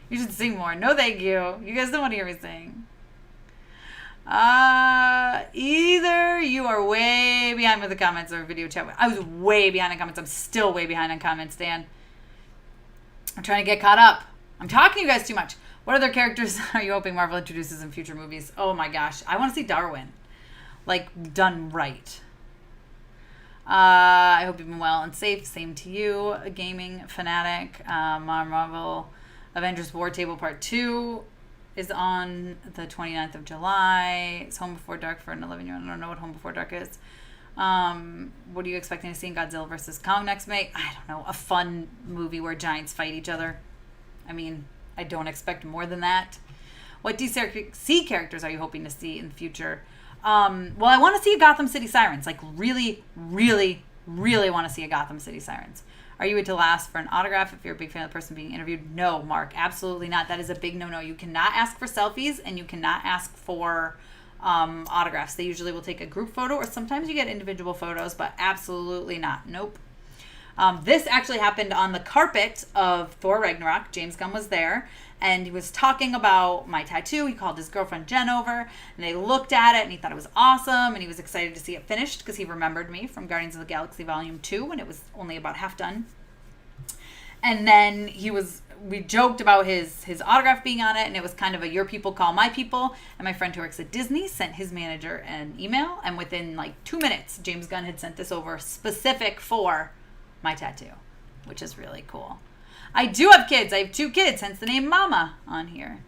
You should sing more. No, thank you. You guys don't want to hear me sing. Either you are way behind with the comments or video chat. I was way behind on comments. I'm still way behind on comments, Dan. I'm trying to get caught up. I'm talking to you guys too much. What other characters are you hoping Marvel introduces in future movies? Oh my gosh. I want to see Darwin. Like, done right. I hope you've been well and safe. Same to you, a gaming fanatic. Marvel Avengers War Table Part 2 is on the 29th of July. It's Home Before Dark for an 11-year-old. I don't know what Home Before Dark is. What are you expecting to see in Godzilla vs. Kong next May? I don't know. A fun movie where giants fight each other. I mean, I don't expect more than that. What DC characters are you hoping to see in the future? Well, I want to see a Gotham City Sirens. Like, really, really, really want to see a Gotham City Sirens. Are you to last for an autograph if you're a big fan of the person being interviewed? No, Mark, absolutely not. That is a big no-no. You cannot ask for selfies, and you cannot ask for autographs. They usually will take a group photo, or sometimes you get individual photos, but absolutely not. Nope. This actually happened on the carpet of Thor Ragnarok. James Gunn was there, and he was talking about my tattoo. He called his girlfriend Jen over, and they looked at it, and he thought it was awesome, and he was excited to see it finished because he remembered me from Guardians of the Galaxy Volume 2 when it was only about half done. And then we joked about his autograph being on it, and it was kind of a your people call my people. And my friend who works at Disney sent his manager an email, and within like 2 minutes, James Gunn had sent this over specific for my tattoo, which is really cool. I do have kids. I have 2 kids, hence the name Mama on here.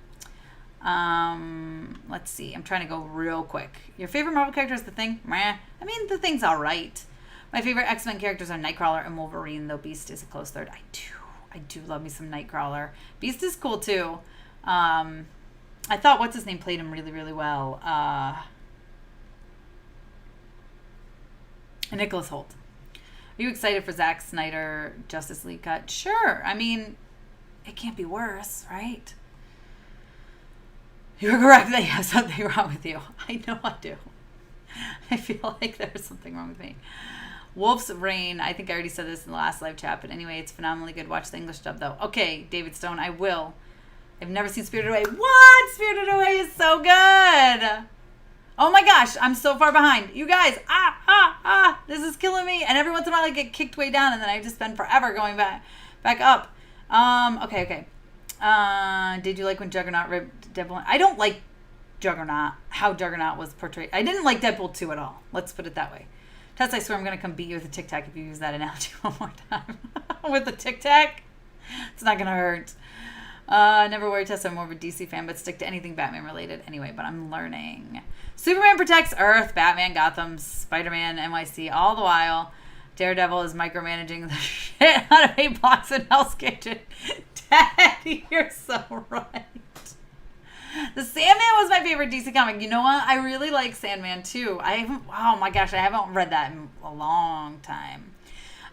Let's see. I'm trying to go real quick. Your favorite Marvel character is The Thing? Meh. I mean, The Thing's all right. My favorite X-Men characters are Nightcrawler and Wolverine, though Beast is a close third. I do love me some Nightcrawler. Beast is cool, too. I thought what's his name played him really, really well. Nicholas Hoult. Are you excited for Zack Snyder Justice League cut? Sure. I mean, it can't be worse, right? You're correct that you have something wrong with you. I know I do. I feel like there's something wrong with me. Wolf's Rain. I think I already said this in the last live chat, but anyway, it's phenomenally good. Watch the English dub, though. Okay, David Stone, I will. I've never seen Spirited Away. What? Spirited Away is so good. Oh my gosh, I'm so far behind. You guys, this is killing me. And every once in a while I get kicked way down, and then I just spend forever going back up. Okay. Did you like when Juggernaut ripped Deadpool? I don't like Juggernaut, how Juggernaut was portrayed. I didn't like Deadpool 2 at all. Let's put it that way. Tess, I swear I'm going to come beat you with a Tic Tac if you use that analogy one more time. With a Tic Tac? It's not going to hurt. Never worry, Tess, I'm more of a DC fan, but stick to anything Batman related anyway, but I'm learning. Superman protects Earth, Batman, Gotham, Spider-Man, NYC, all the while. Daredevil is micromanaging the shit out of 8 blocks in Hell's Kitchen. Daddy, you're so right. The Sandman was my favorite DC comic. You know what? I really like Sandman too. Oh my gosh, I haven't read that in a long time.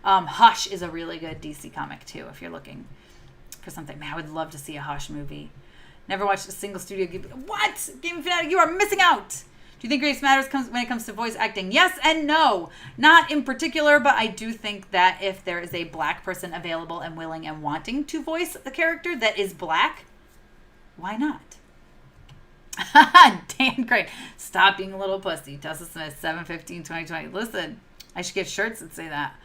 Hush is a really good DC comic too, if you're looking for something. Man, I would love to see a Hush movie. Never watched a single studio Ghibli. What? Gaming Fanatic, you are missing out. Do you think race matters when it comes to voice acting? Yes and no. Not in particular, but I do think that if there is a black person available and willing and wanting to voice the character that is black, why not? Dan Craig, stop being a little pussy. Tessa Smith, 7/15/2020. Listen, I should get shirts that say that.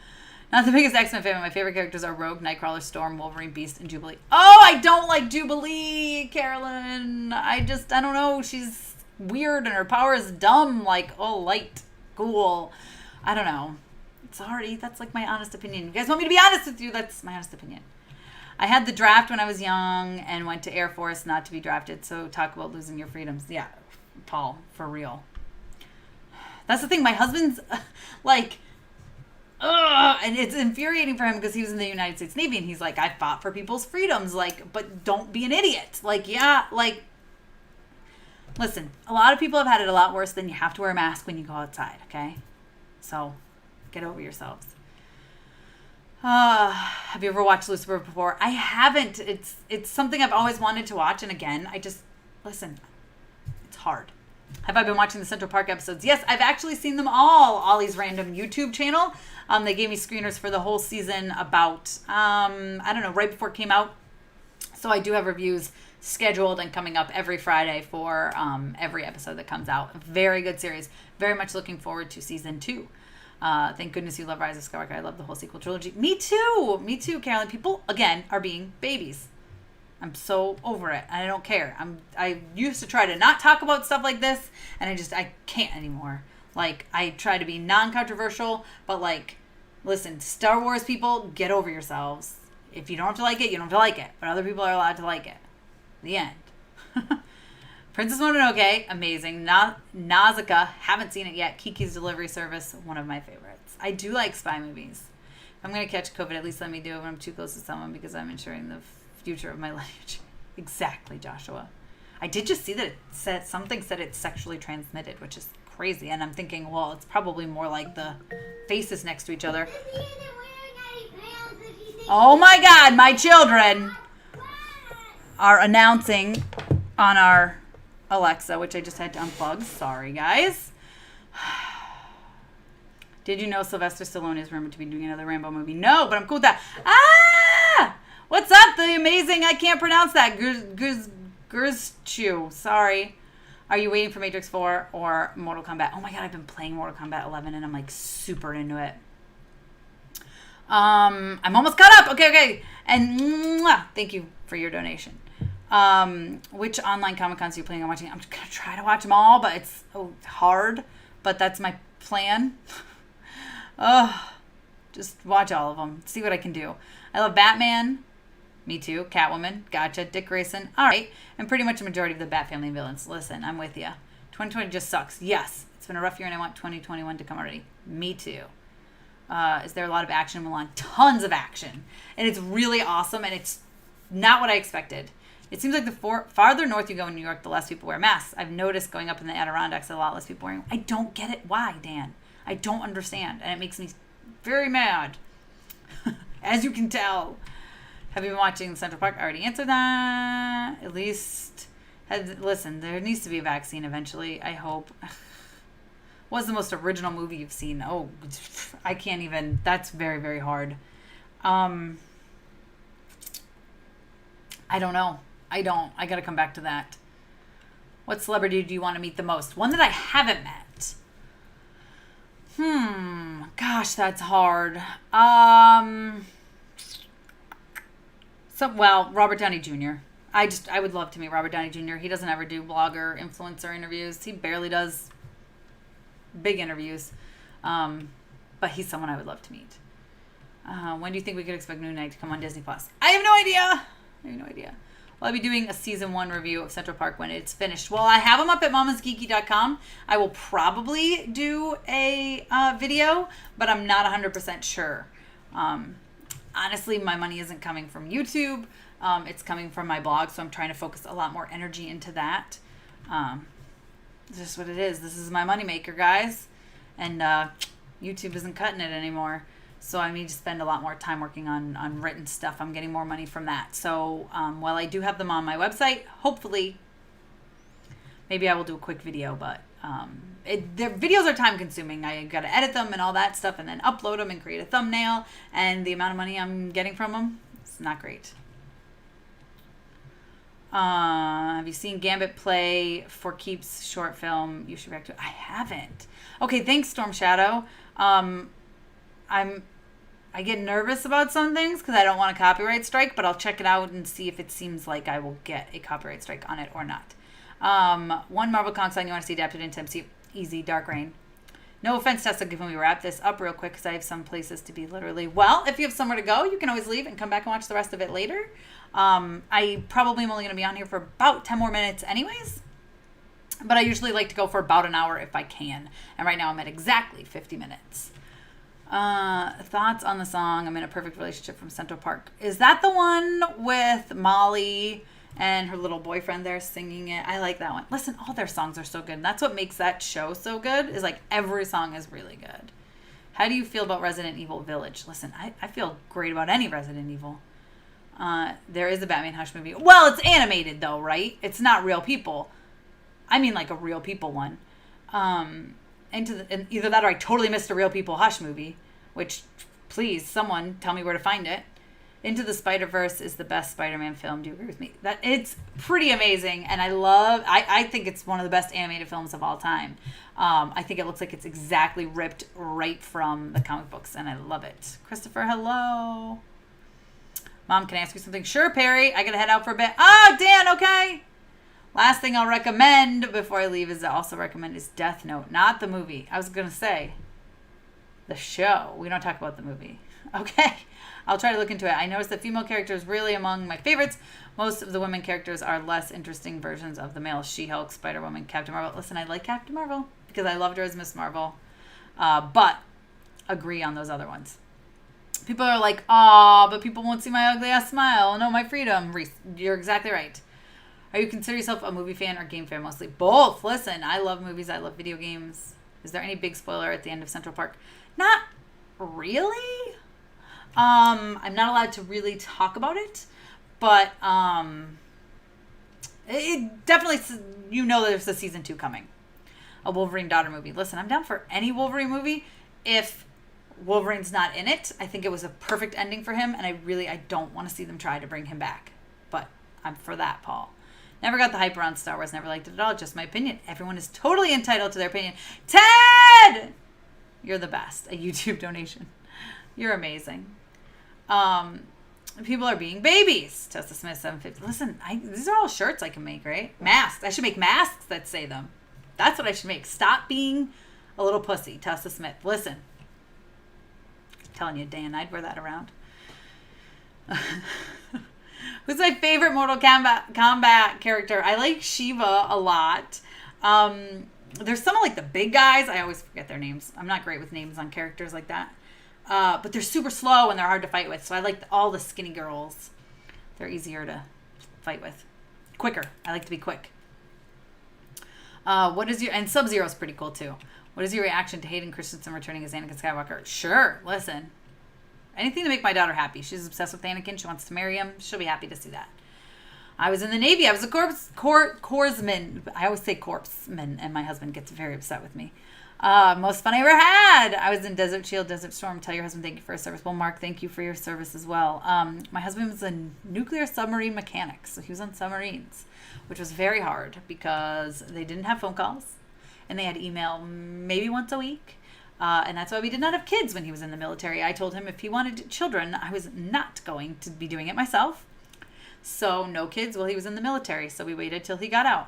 Not the biggest X-Men fan. My favorite characters are Rogue, Nightcrawler, Storm, Wolverine, Beast, and Jubilee. Oh, I don't like Jubilee, Carolyn. I don't know. She's weird and her power is dumb. Like, oh, light, cool. I don't know. Sorry, that's like my honest opinion. You guys want me to be honest with you? That's my honest opinion. I had the draft when I was young and went to Air Force not to be drafted. So talk about losing your freedoms. Yeah, Paul, for real. That's the thing. My husband's like, and it's infuriating for him because he was in the United States Navy and he's like, I fought for people's freedoms. Like, but don't be an idiot. Like, yeah, like, listen, a lot of people have had it a lot worse than you have to wear a mask when you go outside. Okay, so get over yourselves. Have you ever watched Lucifer before? I haven't. It's something I've always wanted to watch. And again, listen, it's hard. Have I been watching the Central Park episodes? Yes, I've actually seen them all. Ollie's random YouTube channel. They gave me screeners for the whole season about, I don't know, right before it came out. So I do have reviews scheduled and coming up every Friday for every episode that comes out. Very good series. Very much looking forward to season 2. Thank goodness you love Rise of Skywalker. I love the whole sequel trilogy. Me too, Carolyn. People, again, are being babies. I'm so over it. I don't care. I used to try to not talk about stuff like this, and I can't anymore. Like, I try to be non-controversial, but like, listen, Star Wars people, get over yourselves. If you don't have to like it, you don't have to like it. But other people are allowed to like it. The end. Princess Mononoke, amazing. Nausicaa, haven't seen it yet. Kiki's Delivery Service, one of my favorites. I do like spy movies. If I'm going to catch COVID, at least let me do it when I'm too close to someone because I'm ensuring the future of my lineage. Exactly, Joshua. I did just see that something said it's sexually transmitted, which is crazy. And I'm thinking, well, it's probably more like the faces next to each other. Oh my God, my children are announcing on our Alexa, which I just had to unplug. Sorry, guys. Did you know Sylvester Stallone is rumored to be doing another Rambo movie? No, but I'm cool with that. What's up? The amazing, I can't pronounce that. Gurzchu. Sorry. Are you waiting for Matrix 4 or Mortal Kombat? Oh my God, I've been playing Mortal Kombat 11 and I'm like super into it. I'm almost caught up. Okay. And thank you for your donation. Which online Comic Cons are you planning on watching? I'm just gonna try to watch them all, but it's hard. But that's my plan. Just watch all of them. See what I can do. I love Batman. Me too. Catwoman. Gotcha. Dick Grayson. All right. And pretty much a majority of the Bat family villains. Listen, I'm with you. 2020 just sucks. Yes, it's been a rough year, and I want 2021 to come already. Me too. Is there a lot of action in Milan? Tons of action, and it's really awesome. And it's not what I expected. It seems like the farther north you go in New York, the less people wear masks. I've noticed going up in the Adirondacks, a lot less people wearing. I don't get it. Why, Dan? I don't understand, and it makes me very mad. As you can tell. Have you been watching Central Park? I already answered that. At least, listen, there needs to be a vaccine eventually, I hope. What's the most original movie you've seen? Oh, I can't even. That's very, very hard. I don't know. I got to come back to that. What celebrity do you want to meet the most? One that I haven't met. Gosh, that's hard. Robert Downey Jr. I would love to meet Robert Downey Jr. He doesn't ever do blogger, influencer interviews. He barely does big interviews. But he's someone I would love to meet. When do you think we could expect Moon Knight to come on Disney Plus? I have no idea. Well, I'll be doing a season 1 review of Central Park when it's finished. Well, I have them up at mamasgeeky.com. I will probably do a video, but I'm not 100% sure. honestly, my money isn't coming from YouTube. It's coming from my blog, so I'm trying to focus a lot more energy into that. It's just what it is. This is my moneymaker, guys. And YouTube isn't cutting it anymore. So I need to spend a lot more time working on written stuff. I'm getting more money from that. So while I do have them on my website, hopefully, maybe I will do a quick video. But their videos are time consuming. I got to edit them and all that stuff and then upload them and create a thumbnail. And the amount of money I'm getting from them, it's not great. Have you seen Gambit play for Keeps short film? You should react to it. I haven't. Okay, thanks, Storm Shadow. I get nervous about some things because I don't want a copyright strike, but I'll check it out and see if it seems like I will get a copyright strike on it or not. One Marvel comic song you want to see adapted into MCU? Easy, Dark Reign. No offense, Tessa, when we wrap this up real quick because I have some places to be literally. Well, if you have somewhere to go, you can always leave and come back and watch the rest of it later. I probably am only going to be on here for about 10 more minutes anyways. But I usually like to go for about an hour if I can. And right now I'm at exactly 50 minutes. Thoughts on the song I'm in a Perfect Relationship from Central Park. Is that the one with Molly and her little boyfriend there singing it? I like that one. Listen, all their songs are so good. And that's what makes that show so good, is like every song is really good. How do you feel about Resident Evil Village? Listen, I feel great about any Resident Evil. There is a Batman Hush movie. Well, it's animated though, right? It's not real people. I mean like a real people one. And either that or I totally missed a Real People Hush movie, which, please, someone tell me where to find it. Into the Spider-Verse is the best Spider-Man film. Do you agree with me? That it's pretty amazing, and I think it's one of the best animated films of all time. I think it looks like it's exactly ripped right from the comic books, and I love it. Christopher, hello. Mom, can I ask you something? Sure, Perry. I gotta head out for a bit. Oh, Dan, okay. Last thing I'll recommend before I leave is Death Note, not the movie. I was going to say the show. We don't talk about the movie. Okay. I'll try to look into it. I noticed that female characters really among my favorites. Most of the women characters are less interesting versions of the male. She-Hulk, Spider-Woman, Captain Marvel. Listen, I like Captain Marvel because I loved her as Miss Marvel. But agree on those other ones. People are like, but people won't see my ugly ass smile. No, my freedom. Reese, you're exactly right. Are you consider yourself a movie fan or game fan mostly? Both. Listen, I love movies. I love video games. Is there any big spoiler at the end of Central Park? Not really. I'm not allowed to really talk about it, but it definitely, there's a season 2 coming. A Wolverine daughter movie. Listen, I'm down for any Wolverine movie if Wolverine's not in it. I think it was a perfect ending for him, and I don't want to see them try to bring him back. But I'm for that, Paul. Never got the hype around Star Wars. Never liked it at all. Just my opinion. Everyone is totally entitled to their opinion. Ted! You're the best. A YouTube donation. You're amazing. People are being babies. Tessa Smith, 750. Listen, these are all shirts I can make, right? Masks. I should make masks that say them. That's what I should make. Stop being a little pussy. Tessa Smith. Listen. I'm telling you, Dan, I'd wear that around. Who's my favorite Mortal Kombat character? I like Shiva a lot. There's some of like the big guys. I always forget their names. I'm not great with names on characters like that. But they're super slow and they're hard to fight with. So I like all the skinny girls. They're easier to fight with. Quicker. I like to be quick. And Sub-Zero's pretty cool too. What is your reaction to Hayden Christensen returning as Anakin Skywalker? Sure. Listen. Anything to make my daughter happy. She's obsessed with Anakin. She wants to marry him. She'll be happy to see that. I was in the Navy. I was a corpsman. I always say corpsman, and my husband gets very upset with me. Most fun I ever had. I was in Desert Shield, Desert Storm. Tell your husband thank you for his service. Well, Mark, thank you for your service as well. My husband was a nuclear submarine mechanic, so he was on submarines, which was very hard because they didn't have phone calls, and they had email maybe once a week. And that's why we did not have kids when he was in the military. I told him if he wanted children, I was not going to be doing it myself. So no kids while he was in the military. So we waited till he got out.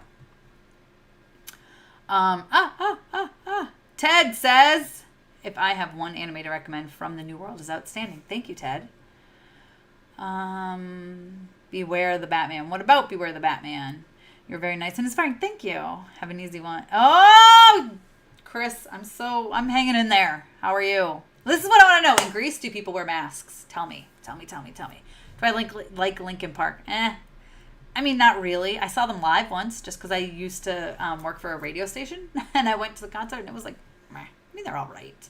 Ted says, if I have one anime to recommend from the New World is outstanding. Thank you, Ted. Beware the Batman. What about Beware the Batman? You're very nice and inspiring. Thank you. Have an easy one. Oh, Chris, I'm hanging in there. How are you? This is what I want to know. In Greece, do people wear masks? Tell me. Do I like Linkin Park? I mean, not really. I saw them live once just because I used to work for a radio station. And I went to the concert and it was like, meh. I mean, they're all right.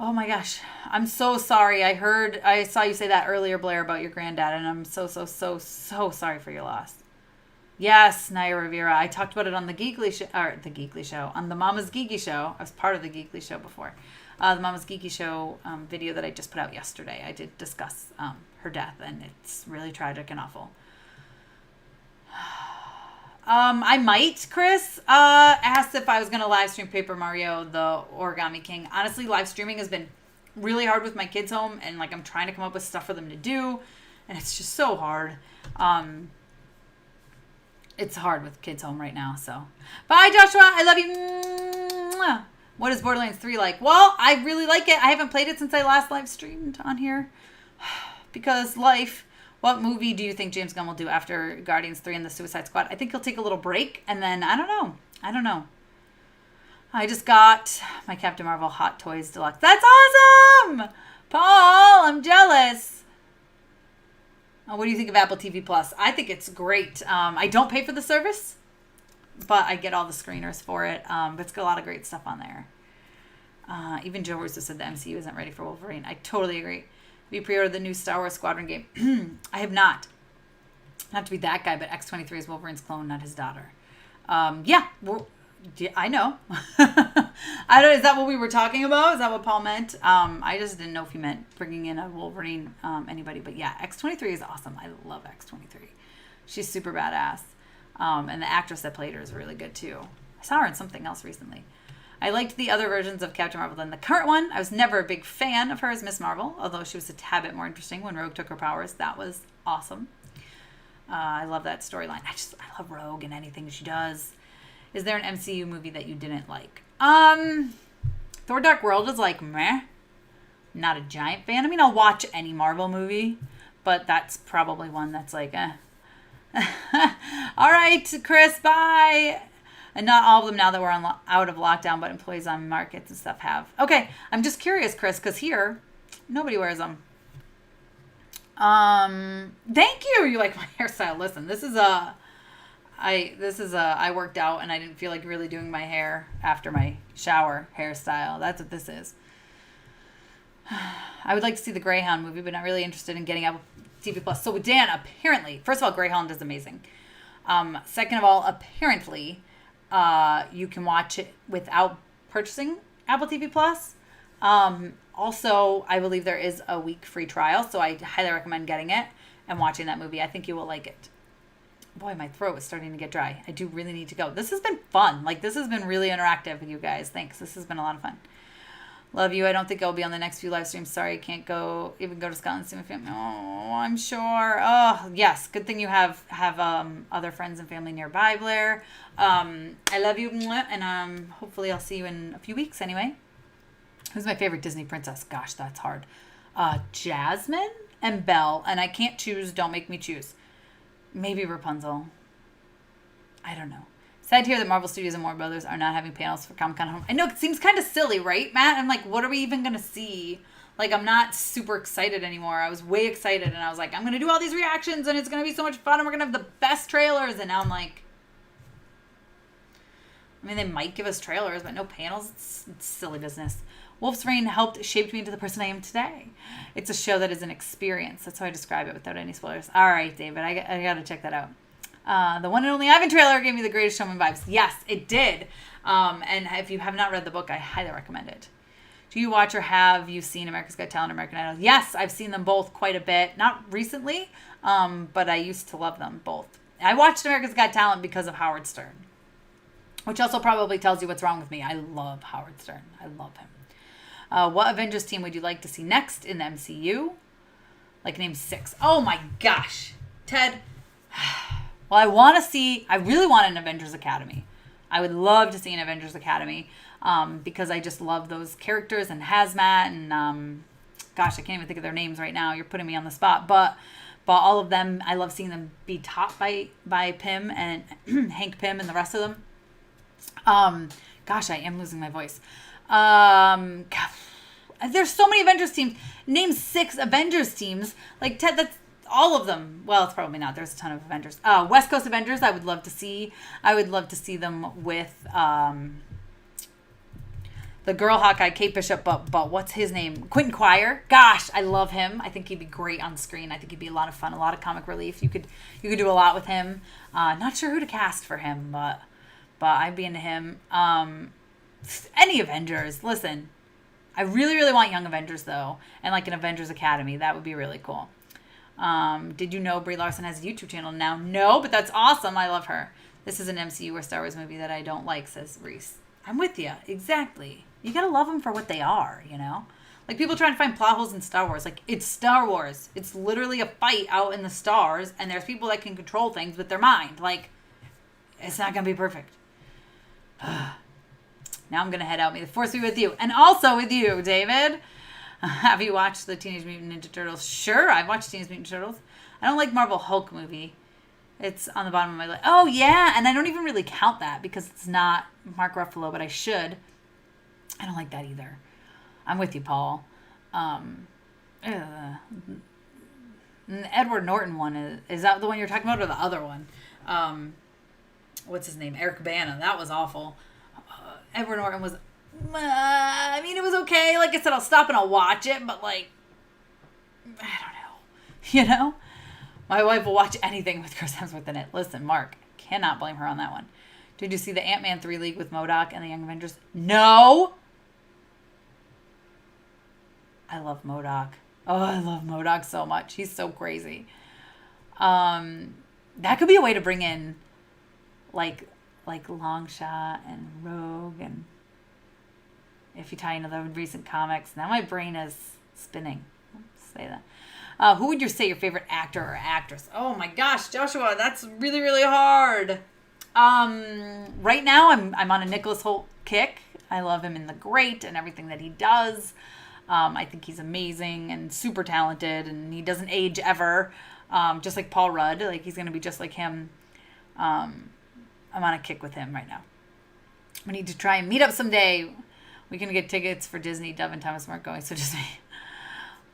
Oh my gosh. I'm so sorry. I saw you say that earlier, Blair, about your granddad. And I'm so sorry for your loss. Yes, Naya Rivera. I talked about it on the Geekly show, on the Mama's Geeky show. I was part of the Geekly show before. The Mama's Geeky show video that I just put out yesterday. I did discuss her death, and it's really tragic and awful. I might, Chris, asked if I was going to live stream Paper Mario, the Origami King. Honestly, live streaming has been really hard with my kids home, and like I'm trying to come up with stuff for them to do, and it's just so hard. It's hard with kids home right now, so. Bye, Joshua. I love you. What is Borderlands 3 like? Well, I really like it. I haven't played it since I last live streamed on here. Because life. What movie do you think James Gunn will do after Guardians 3 and the Suicide Squad? I think he'll take a little break, and then, I don't know. I just got my Captain Marvel Hot Toys Deluxe. That's awesome! Paul, I'm jealous. What do you think of Apple TV Plus? I think it's great. I don't pay for the service, but I get all the screeners for it. But it's got a lot of great stuff on there. Even Joe Russo said the MCU isn't ready for Wolverine. I totally agree. Have you pre-ordered the new Star Wars Squadron game? I have not. Not to be that guy, but X-23 is Wolverine's clone, not his daughter. Yeah, I know. Is that what we were talking about? Is that what Paul meant? I just didn't know if he meant bringing in a Wolverine anybody. But yeah, X-23 is awesome. I love X-23. She's super badass. And the actress that played her is really good too. I saw her in something else recently. I liked the other versions of Captain Marvel than the current one. I was never a big fan of her as Miss Marvel, although she was a tad bit more interesting when Rogue took her powers. That was awesome. I love that storyline. I love Rogue and anything she does. Is there an MCU movie that you didn't like? Thor Dark World is like, meh. Not a giant fan. I mean, I'll watch any Marvel movie, but that's probably one that's like, eh. All right, Chris, bye. And not all of them now that we're out of lockdown, but employees on markets and stuff have. Okay, I'm just curious, Chris, because here, nobody wears them. Thank you. You like my hairstyle. Listen, I worked out and I didn't feel like really doing my hair after my shower hairstyle. That's what this is. I would like to see the Greyhound movie, but not really interested in getting Apple TV Plus. So Dan, apparently, first of all, Greyhound is amazing. Second of all, apparently, you can watch it without purchasing Apple TV Plus. Also, I believe there is a week free trial, so I highly recommend getting it and watching that movie. I think you will like it. Boy, my throat is starting to get dry. I do really need to go. This has been fun. Like, this has been really interactive with you guys. Thanks. This has been a lot of fun. Love you. I don't think I'll be on the next few live streams. Sorry, I can't go to Scotland to see my family. Oh, I'm sure. Oh, yes. Good thing you have other friends and family nearby, Blair. I love you, and hopefully I'll see you in a few weeks anyway. Who's my favorite Disney princess? Gosh, that's hard. Jasmine and Belle, and I can't choose. Don't make me choose. Maybe Rapunzel. I don't know. Sad to hear that Marvel Studios and Warner Brothers are not having panels for Comic-Con. I know it seems kind of silly, right, Matt? I'm like, what are we even going to see? Like, I'm not super excited anymore. I was way excited, and I was like, I'm going to do all these reactions, and it's going to be so much fun, and we're going to have the best trailers. And now I'm like, I mean, they might give us trailers, but no panels. It's silly business. Wolf's Rain helped shape me into the person I am today. It's a show that is an experience. That's how I describe it without any spoilers. All right, David, I got to check that out. The one and only Ivan trailer gave me the Greatest Showman vibes. Yes, it did. And if you have not read the book, I highly recommend it. Do you watch or have you seen America's Got Talent, American Idol? Yes, I've seen them both quite a bit. Not recently, but I used to love them both. I watched America's Got Talent because of Howard Stern, which also probably tells you what's wrong with me. I love Howard Stern. I love him. What Avengers team would you like to see next in the MCU? Like, name 6. Oh my gosh. Ted. Well, I really want an Avengers Academy. I would love to see an Avengers Academy because I just love those characters and Hazmat and, gosh, I can't even think of their names right now. You're putting me on the spot. But all of them, I love seeing them be taught by Pym and Hank Pym and the rest of them. Gosh, I am losing my voice. God, there's so many Avengers teams. Name 6 Avengers teams. Like, Ted, that's all of them. Well, it's probably not. There's a ton of Avengers. West Coast Avengers, I would love to see. I would love to see them with the girl Hawkeye, Kate Bishop, but what's his name? Quentin Quire. Gosh, I love him. I think he'd be great on screen. I think he'd be a lot of fun, a lot of comic relief. You could do a lot with him. Not sure who to cast for him, but I'd be into him. Any Avengers. Listen, I really, really want Young Avengers, though. And like an Avengers Academy. That would be really cool. Did you know Brie Larson has a YouTube channel now? No, but that's awesome. I love her. This is an MCU or Star Wars movie that I don't like, says Reese. I'm with you. Exactly. You gotta love them for what they are, you know? Like, people trying to find plot holes in Star Wars. Like, it's Star Wars. It's literally a fight out in the stars, and there's people that can control things with their mind. Like, it's not gonna be perfect. Now I'm gonna head out. May the Force be with you. And also with you, David. Have you watched the Teenage Mutant Ninja Turtles? Sure, I've watched Teenage Mutant Turtles. I don't like Marvel Hulk movie. It's on the bottom of my list. Oh, yeah, and I don't even really count that because it's not Mark Ruffalo, but I should. I don't like that either. I'm with you, Paul. Edward Norton one, is that the one you're talking about or the other one? What's his name? Eric Bana. That was awful. Edward Norton was... I mean, it was okay. Like I said, I'll stop and I'll watch it, but like, I don't know. You know? My wife will watch anything with Chris Hemsworth in it. Listen, Mark, cannot blame her on that one. Did you see the Ant-Man 3 League with MODOK and the Young Avengers? No! I love MODOK. Oh, I love MODOK so much. He's so crazy. That could be a way to bring in like Longshot and Rogue, and if you tie into the recent comics. Now my brain is spinning. Let's say that. Who would you say your favorite actor or actress? Oh my gosh, Joshua, that's really, really hard. Right now I'm on a Nicholas Hoult kick. I love him in The Great and everything that he does. I think he's amazing and super talented, and he doesn't age ever. Just like Paul Rudd, like he's gonna be just like him. I'm on a kick with him right now. We need to try and meet up someday. We can get tickets for Disney. Dove and Thomas weren't going, so just me.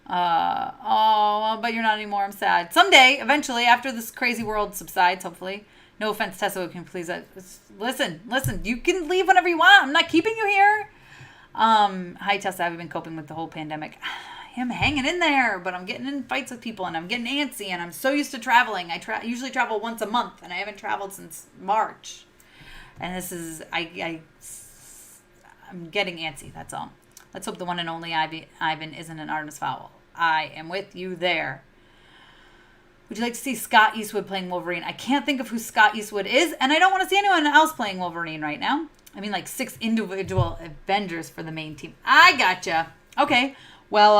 But you're not anymore. I'm sad. Someday, eventually, after this crazy world subsides, hopefully. No offense, Tessa, can please listen. You can leave whenever you want. I'm not keeping you here. Hi, Tessa. Have you been coping with the whole pandemic? I am hanging in there, but I'm getting in fights with people, and I'm getting antsy, and I'm so used to traveling. I usually travel once a month, and I haven't traveled since March. And this is I'm getting antsy. That's all. Let's hope the one and only Ivan isn't an Artemis Fowl. I am with you there. Would you like to see Scott Eastwood playing Wolverine? I can't think of who Scott Eastwood is, and I don't want to see anyone else playing Wolverine right now. I mean, like 6 individual Avengers for the main team. I gotcha. Okay. Well,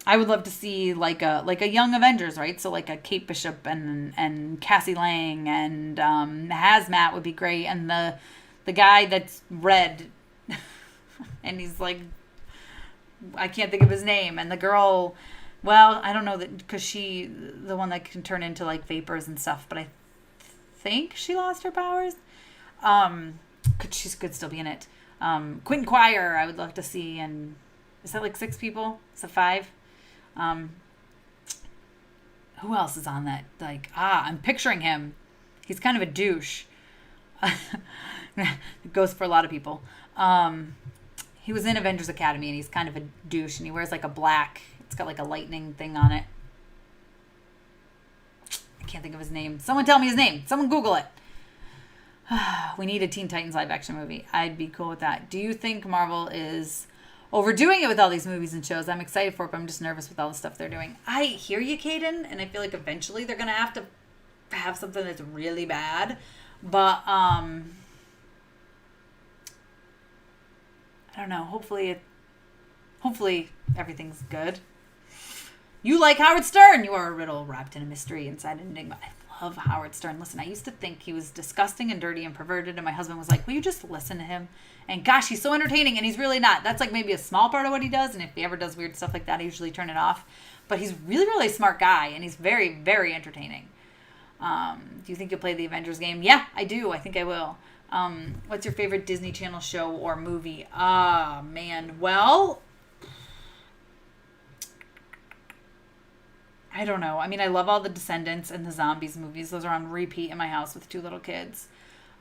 I would love to see like a young Avengers, right? So like a Kate Bishop and Cassie Lang and Hazmat would be great, and the guy that's red, and he's like, I can't think of his name, and the girl, well, I don't know that because she the one that can turn into like vapors and stuff, but I think she lost her powers. She could still be in it. Quentin Quire, I would love to see, and is that like 6 people? Is it 5? Who else is on that? Like, I'm picturing him. He's kind of a douche. It goes for a lot of people. He was in Avengers Academy, and he's kind of a douche, and he wears like a black, it's got like a lightning thing on it. I can't think of his name. Someone tell me his name. Someone Google it. We need a Teen Titans live action movie. I'd be cool with that. Do you think Marvel is overdoing it with all these movies and shows? I'm excited for it, but I'm just nervous with all the stuff they're doing. I hear you, Kaden, and I feel like eventually they're going to have to have something that's really bad. But, I don't know. Hopefully everything's good. You like Howard Stern. You are a riddle wrapped in a mystery inside an enigma. I love Howard Stern. Listen, I used to think he was disgusting and dirty and perverted, and my husband was like, will you just listen to him? And gosh, he's so entertaining, and he's really not. That's like maybe a small part of what he does, and if he ever does weird stuff like that, I usually turn it off. But he's really, really smart guy, and he's very, very entertaining. Do you think you'll play the Avengers game? Yeah, I do. I think I will. What's your favorite Disney Channel show or movie? Ah, man. Well, I don't know. I mean, I love all the Descendants and the Zombies movies. Those are on repeat in my house with 2 little kids.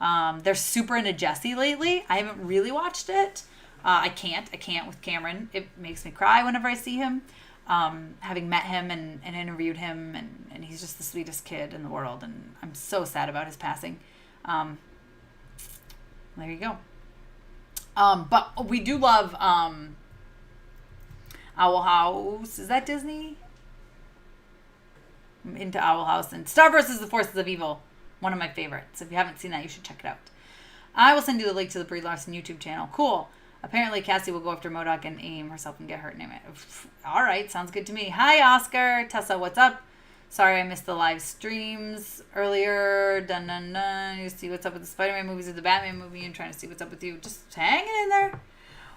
They're super into Jessie lately. I haven't really watched it. I can't with Cameron. It makes me cry whenever I see him. Having met him and interviewed him, and he's just the sweetest kid in the world, and I'm so sad about his passing. There you go. But we do love Owl House. Is that Disney? I'm into Owl House and Star vs. the Forces of Evil. One of my favorites. If you haven't seen that, you should check it out. I will send you the link to the Brie Larson YouTube channel. Cool. Apparently, Cassie will go after MODOK and aim herself and get hurt. Name it. All right. Sounds good to me. Hi, Oscar. Tessa, what's up? Sorry, I missed the live streams earlier. Dun, dun, dun. You see what's up with the Spider-Man movies or the Batman movie and trying to see what's up with you. Just hanging in there.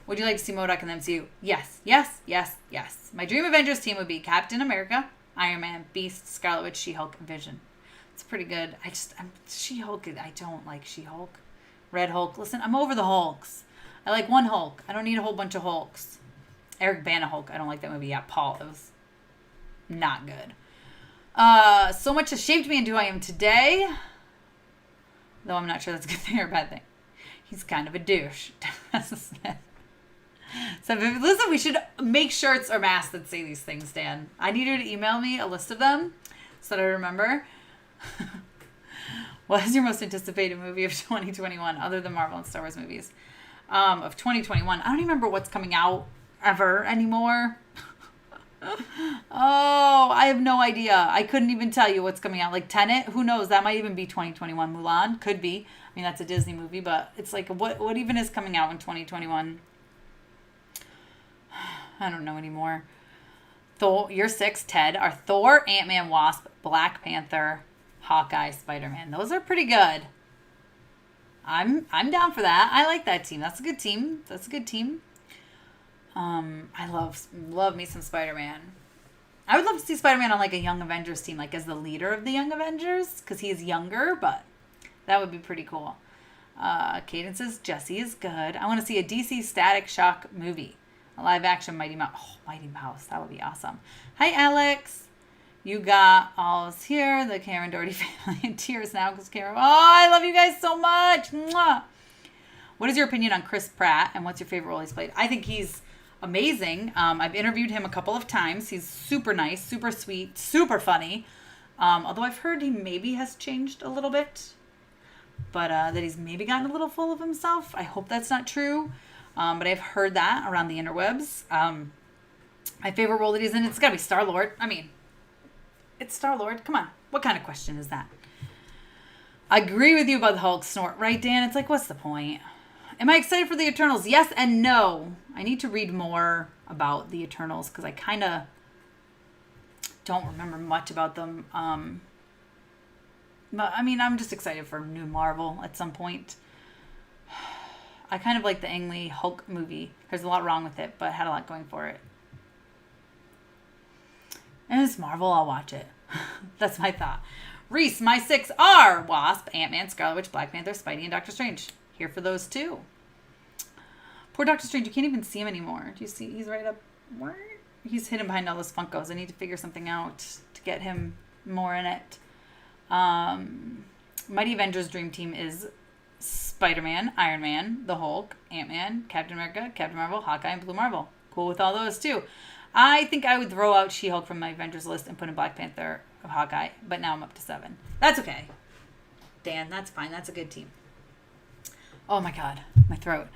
Would you like to see MODOK in the MCU? Yes. Yes. Yes. Yes. My dream Avengers team would be Captain America, Iron Man, Beast, Scarlet Witch, She-Hulk, Vision. It's pretty good. She-Hulk, I don't like She-Hulk. Red Hulk. Listen, I'm over the Hulks. I like one Hulk. I don't need a whole bunch of Hulks. Eric Bana Hulk. I don't like that movie. Yeah, Paul. It was not good. So much has shaped me into who I am today. Though I'm not sure that's a good thing or a bad thing. He's kind of a douche. Tessa Smith. So listen, we should make shirts or masks that say these things, Dan. I need you to email me a list of them so that I remember. What is your most anticipated movie of 2021 other than Marvel and Star Wars movies? Of 2021. I don't even remember what's coming out ever anymore. Oh, I have no idea. I couldn't even tell you what's coming out. Like Tenet, who knows? That might even be 2021. Mulan, could be. I mean, that's a Disney movie, but it's like, what even is coming out in 2021? I don't know anymore. Thor, you're 6, Ted. Are Thor, Ant-Man, Wasp, Black Panther, Hawkeye, Spider-Man. Those are pretty good. I'm down for that. I like that team. That's a good team. I love me some Spider-Man. I would love to see Spider-Man on like a Young Avengers team, like as the leader of the Young Avengers, because he is younger, but that would be pretty cool. Cadence says Jessie is good. I want to see a DC Static Shock movie. A live action Mighty Mouse. Oh, Mighty Mouse. That would be awesome. Hi, Alex. You got all's here. The Cameron Doherty family in tears now because Cameron. Oh, I love you guys so much. Mwah. What is your opinion on Chris Pratt and what's your favorite role he's played? I think he's amazing. I've interviewed him a couple of times. He's super nice, super sweet, super funny. Although I've heard he maybe has changed a little bit, but that he's maybe gotten a little full of himself. I hope that's not true. But I've heard that around the interwebs. My favorite role that he's in, it's got to be Star-Lord. I mean, it's Star-Lord. Come on. What kind of question is that? I agree with you about the Hulk snort, right, Dan? It's like, what's the point? Am I excited for the Eternals? Yes and no. I need to read more about the Eternals because I kind of don't remember much about them. But, I mean, I'm just excited for new Marvel at some point. I kind of like the Ang Lee Hulk movie. There's a lot wrong with it, but it had a lot going for it. And it's Marvel, I'll watch it. That's my thought. Reese, my 6 are Wasp, Ant-Man, Scarlet Witch, Black Panther, Spidey, and Doctor Strange. Here for those 2. Poor Doctor Strange, you can't even see him anymore. Do you see? He's right up. Where? He's hidden behind all those Funkos. I need to figure something out to get him more in it. Mighty Avengers Dream Team is Spider-Man, Iron Man, the Hulk, Ant-Man, Captain America, Captain Marvel, Hawkeye, and Blue Marvel. Cool with all those too. I think I would throw out She-Hulk from my Avengers list and put in Black Panther of Hawkeye, but now I'm up to 7. That's okay. Dan, that's fine. That's a good team. Oh my God, my throat.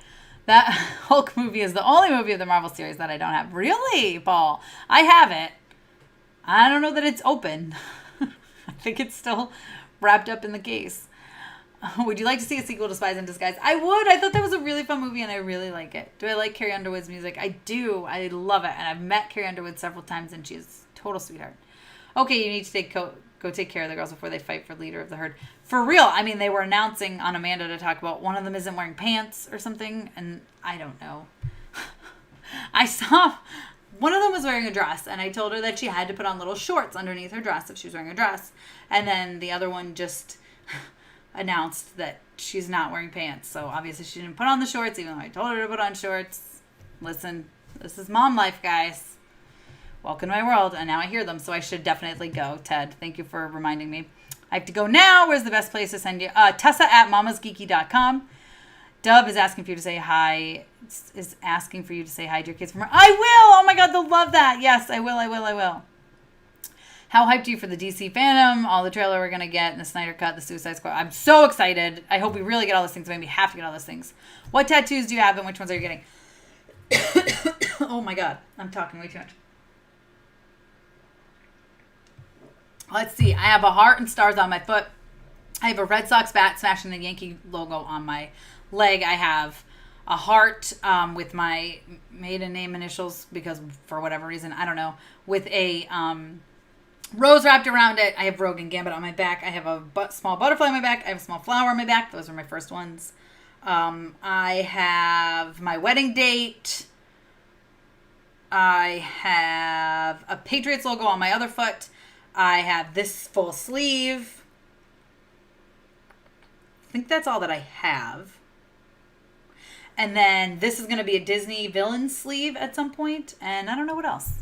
That Hulk movie is the only movie of the Marvel series that I don't have. Really, Paul? I have it. I don't know that it's open. I think it's still wrapped up in the case. Would you like to see a sequel to Spies in Disguise? I would. I thought that was a really fun movie, and I really like it. Do I like Carrie Underwood's music? I do. I love it, and I've met Carrie Underwood several times, and she's a total sweetheart. Okay, you need to go take care of the girls before they fight for leader of the herd. For real. I mean, they were announcing on Amanda to talk about one of them isn't wearing pants or something, and I don't know. I saw one of them was wearing a dress, and I told her that she had to put on little shorts underneath her dress if she was wearing a dress, and then the other one just announced that she's not wearing pants. So obviously she didn't put on the shorts, even though I told her to put on shorts. Listen, this is mom life, guys. Welcome to my world. And now I hear them, so I should definitely go. Ted, thank you for reminding me. I have to go now. Where's the best place to send you? Tessa at mamasgeeky.com. Dub is asking for you to say hi. Is asking for you to say hi to your kids from her. I will. Oh my God, they'll love that. Yes, I will. How hyped are you for the DC Phantom? All the trailer we're going to get, and the Snyder Cut, the Suicide Squad. I'm so excited. I hope we really get all those things. Maybe we have to get all those things. What tattoos do you have, and which ones are you getting? Oh my God, I'm talking way too much. Let's see. I have a heart and stars on my foot. I have a Red Sox bat smashing the Yankee logo on my leg. I have a heart with my maiden name initials, because for whatever reason, I don't know, with a rose wrapped around it. I have Rogue and Gambit on my back. I have a small butterfly on my back. I have a small flower on my back. Those are my first ones. I have my wedding date. I have a Patriots logo on my other foot. I have this full sleeve. I think that's all that I have. And then this is going to be a Disney villain sleeve at some point. And I don't know what else.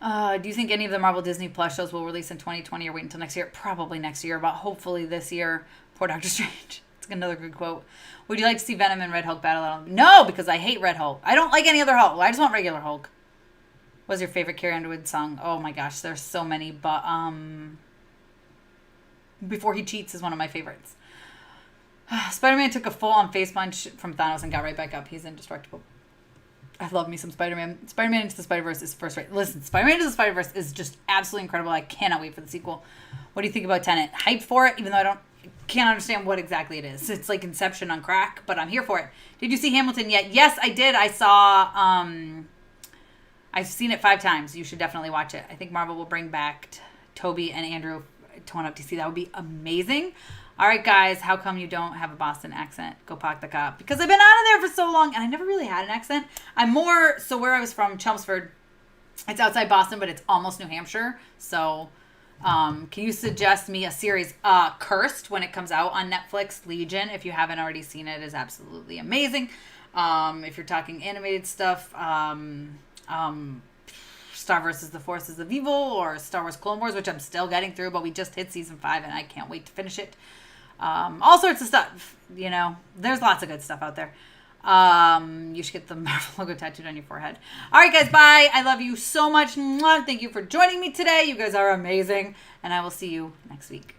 Do you think any of the Marvel Disney Plus shows will release in 2020 or wait until next year? Probably next year, but hopefully this year. Poor Doctor Strange. It's another good quote. Would you like to see Venom and Red Hulk battle? No, because I hate Red Hulk. I don't like any other Hulk. I just want regular Hulk. What's your favorite Carrie Underwood song? Oh my gosh, there's so many, but Before He Cheats is one of my favorites. Spider-Man took a full-on face punch from Thanos and got right back up. He's indestructible. I love me some Spider-Man. Spider-Man Into the Spider-Verse is first rate. Listen, Spider-Man Into the Spider-Verse is just absolutely incredible. I cannot wait for the sequel. What do you think about Tenet? Hyped for it, even though I can't understand what exactly it is. It's like Inception on crack, but I'm here for it. Did you see Hamilton yet? Yes, I did. I saw, I've seen it 5 times. You should definitely watch it. I think Marvel will bring back Toby and Andrew to one up DC. That would be amazing. All right, guys, how come you don't have a Boston accent? Go park the cop. Because I've been out of there for so long, and I never really had an accent. I'm more, so where I was from, Chelmsford, it's outside Boston, but it's almost New Hampshire. So can you suggest me a series? Cursed, when it comes out on Netflix. Legion, if you haven't already seen it, is absolutely amazing. If you're talking animated stuff, Star vs. the Forces of Evil, or Star Wars Clone Wars, which I'm still getting through, but we just hit season 5 and I can't wait to finish it. All sorts of stuff, you know, there's lots of good stuff out there. You should get the Marvel logo tattooed on your forehead. All right, guys, bye. I love you so much. Thank you for joining me today. You guys are amazing, and I will see you next week.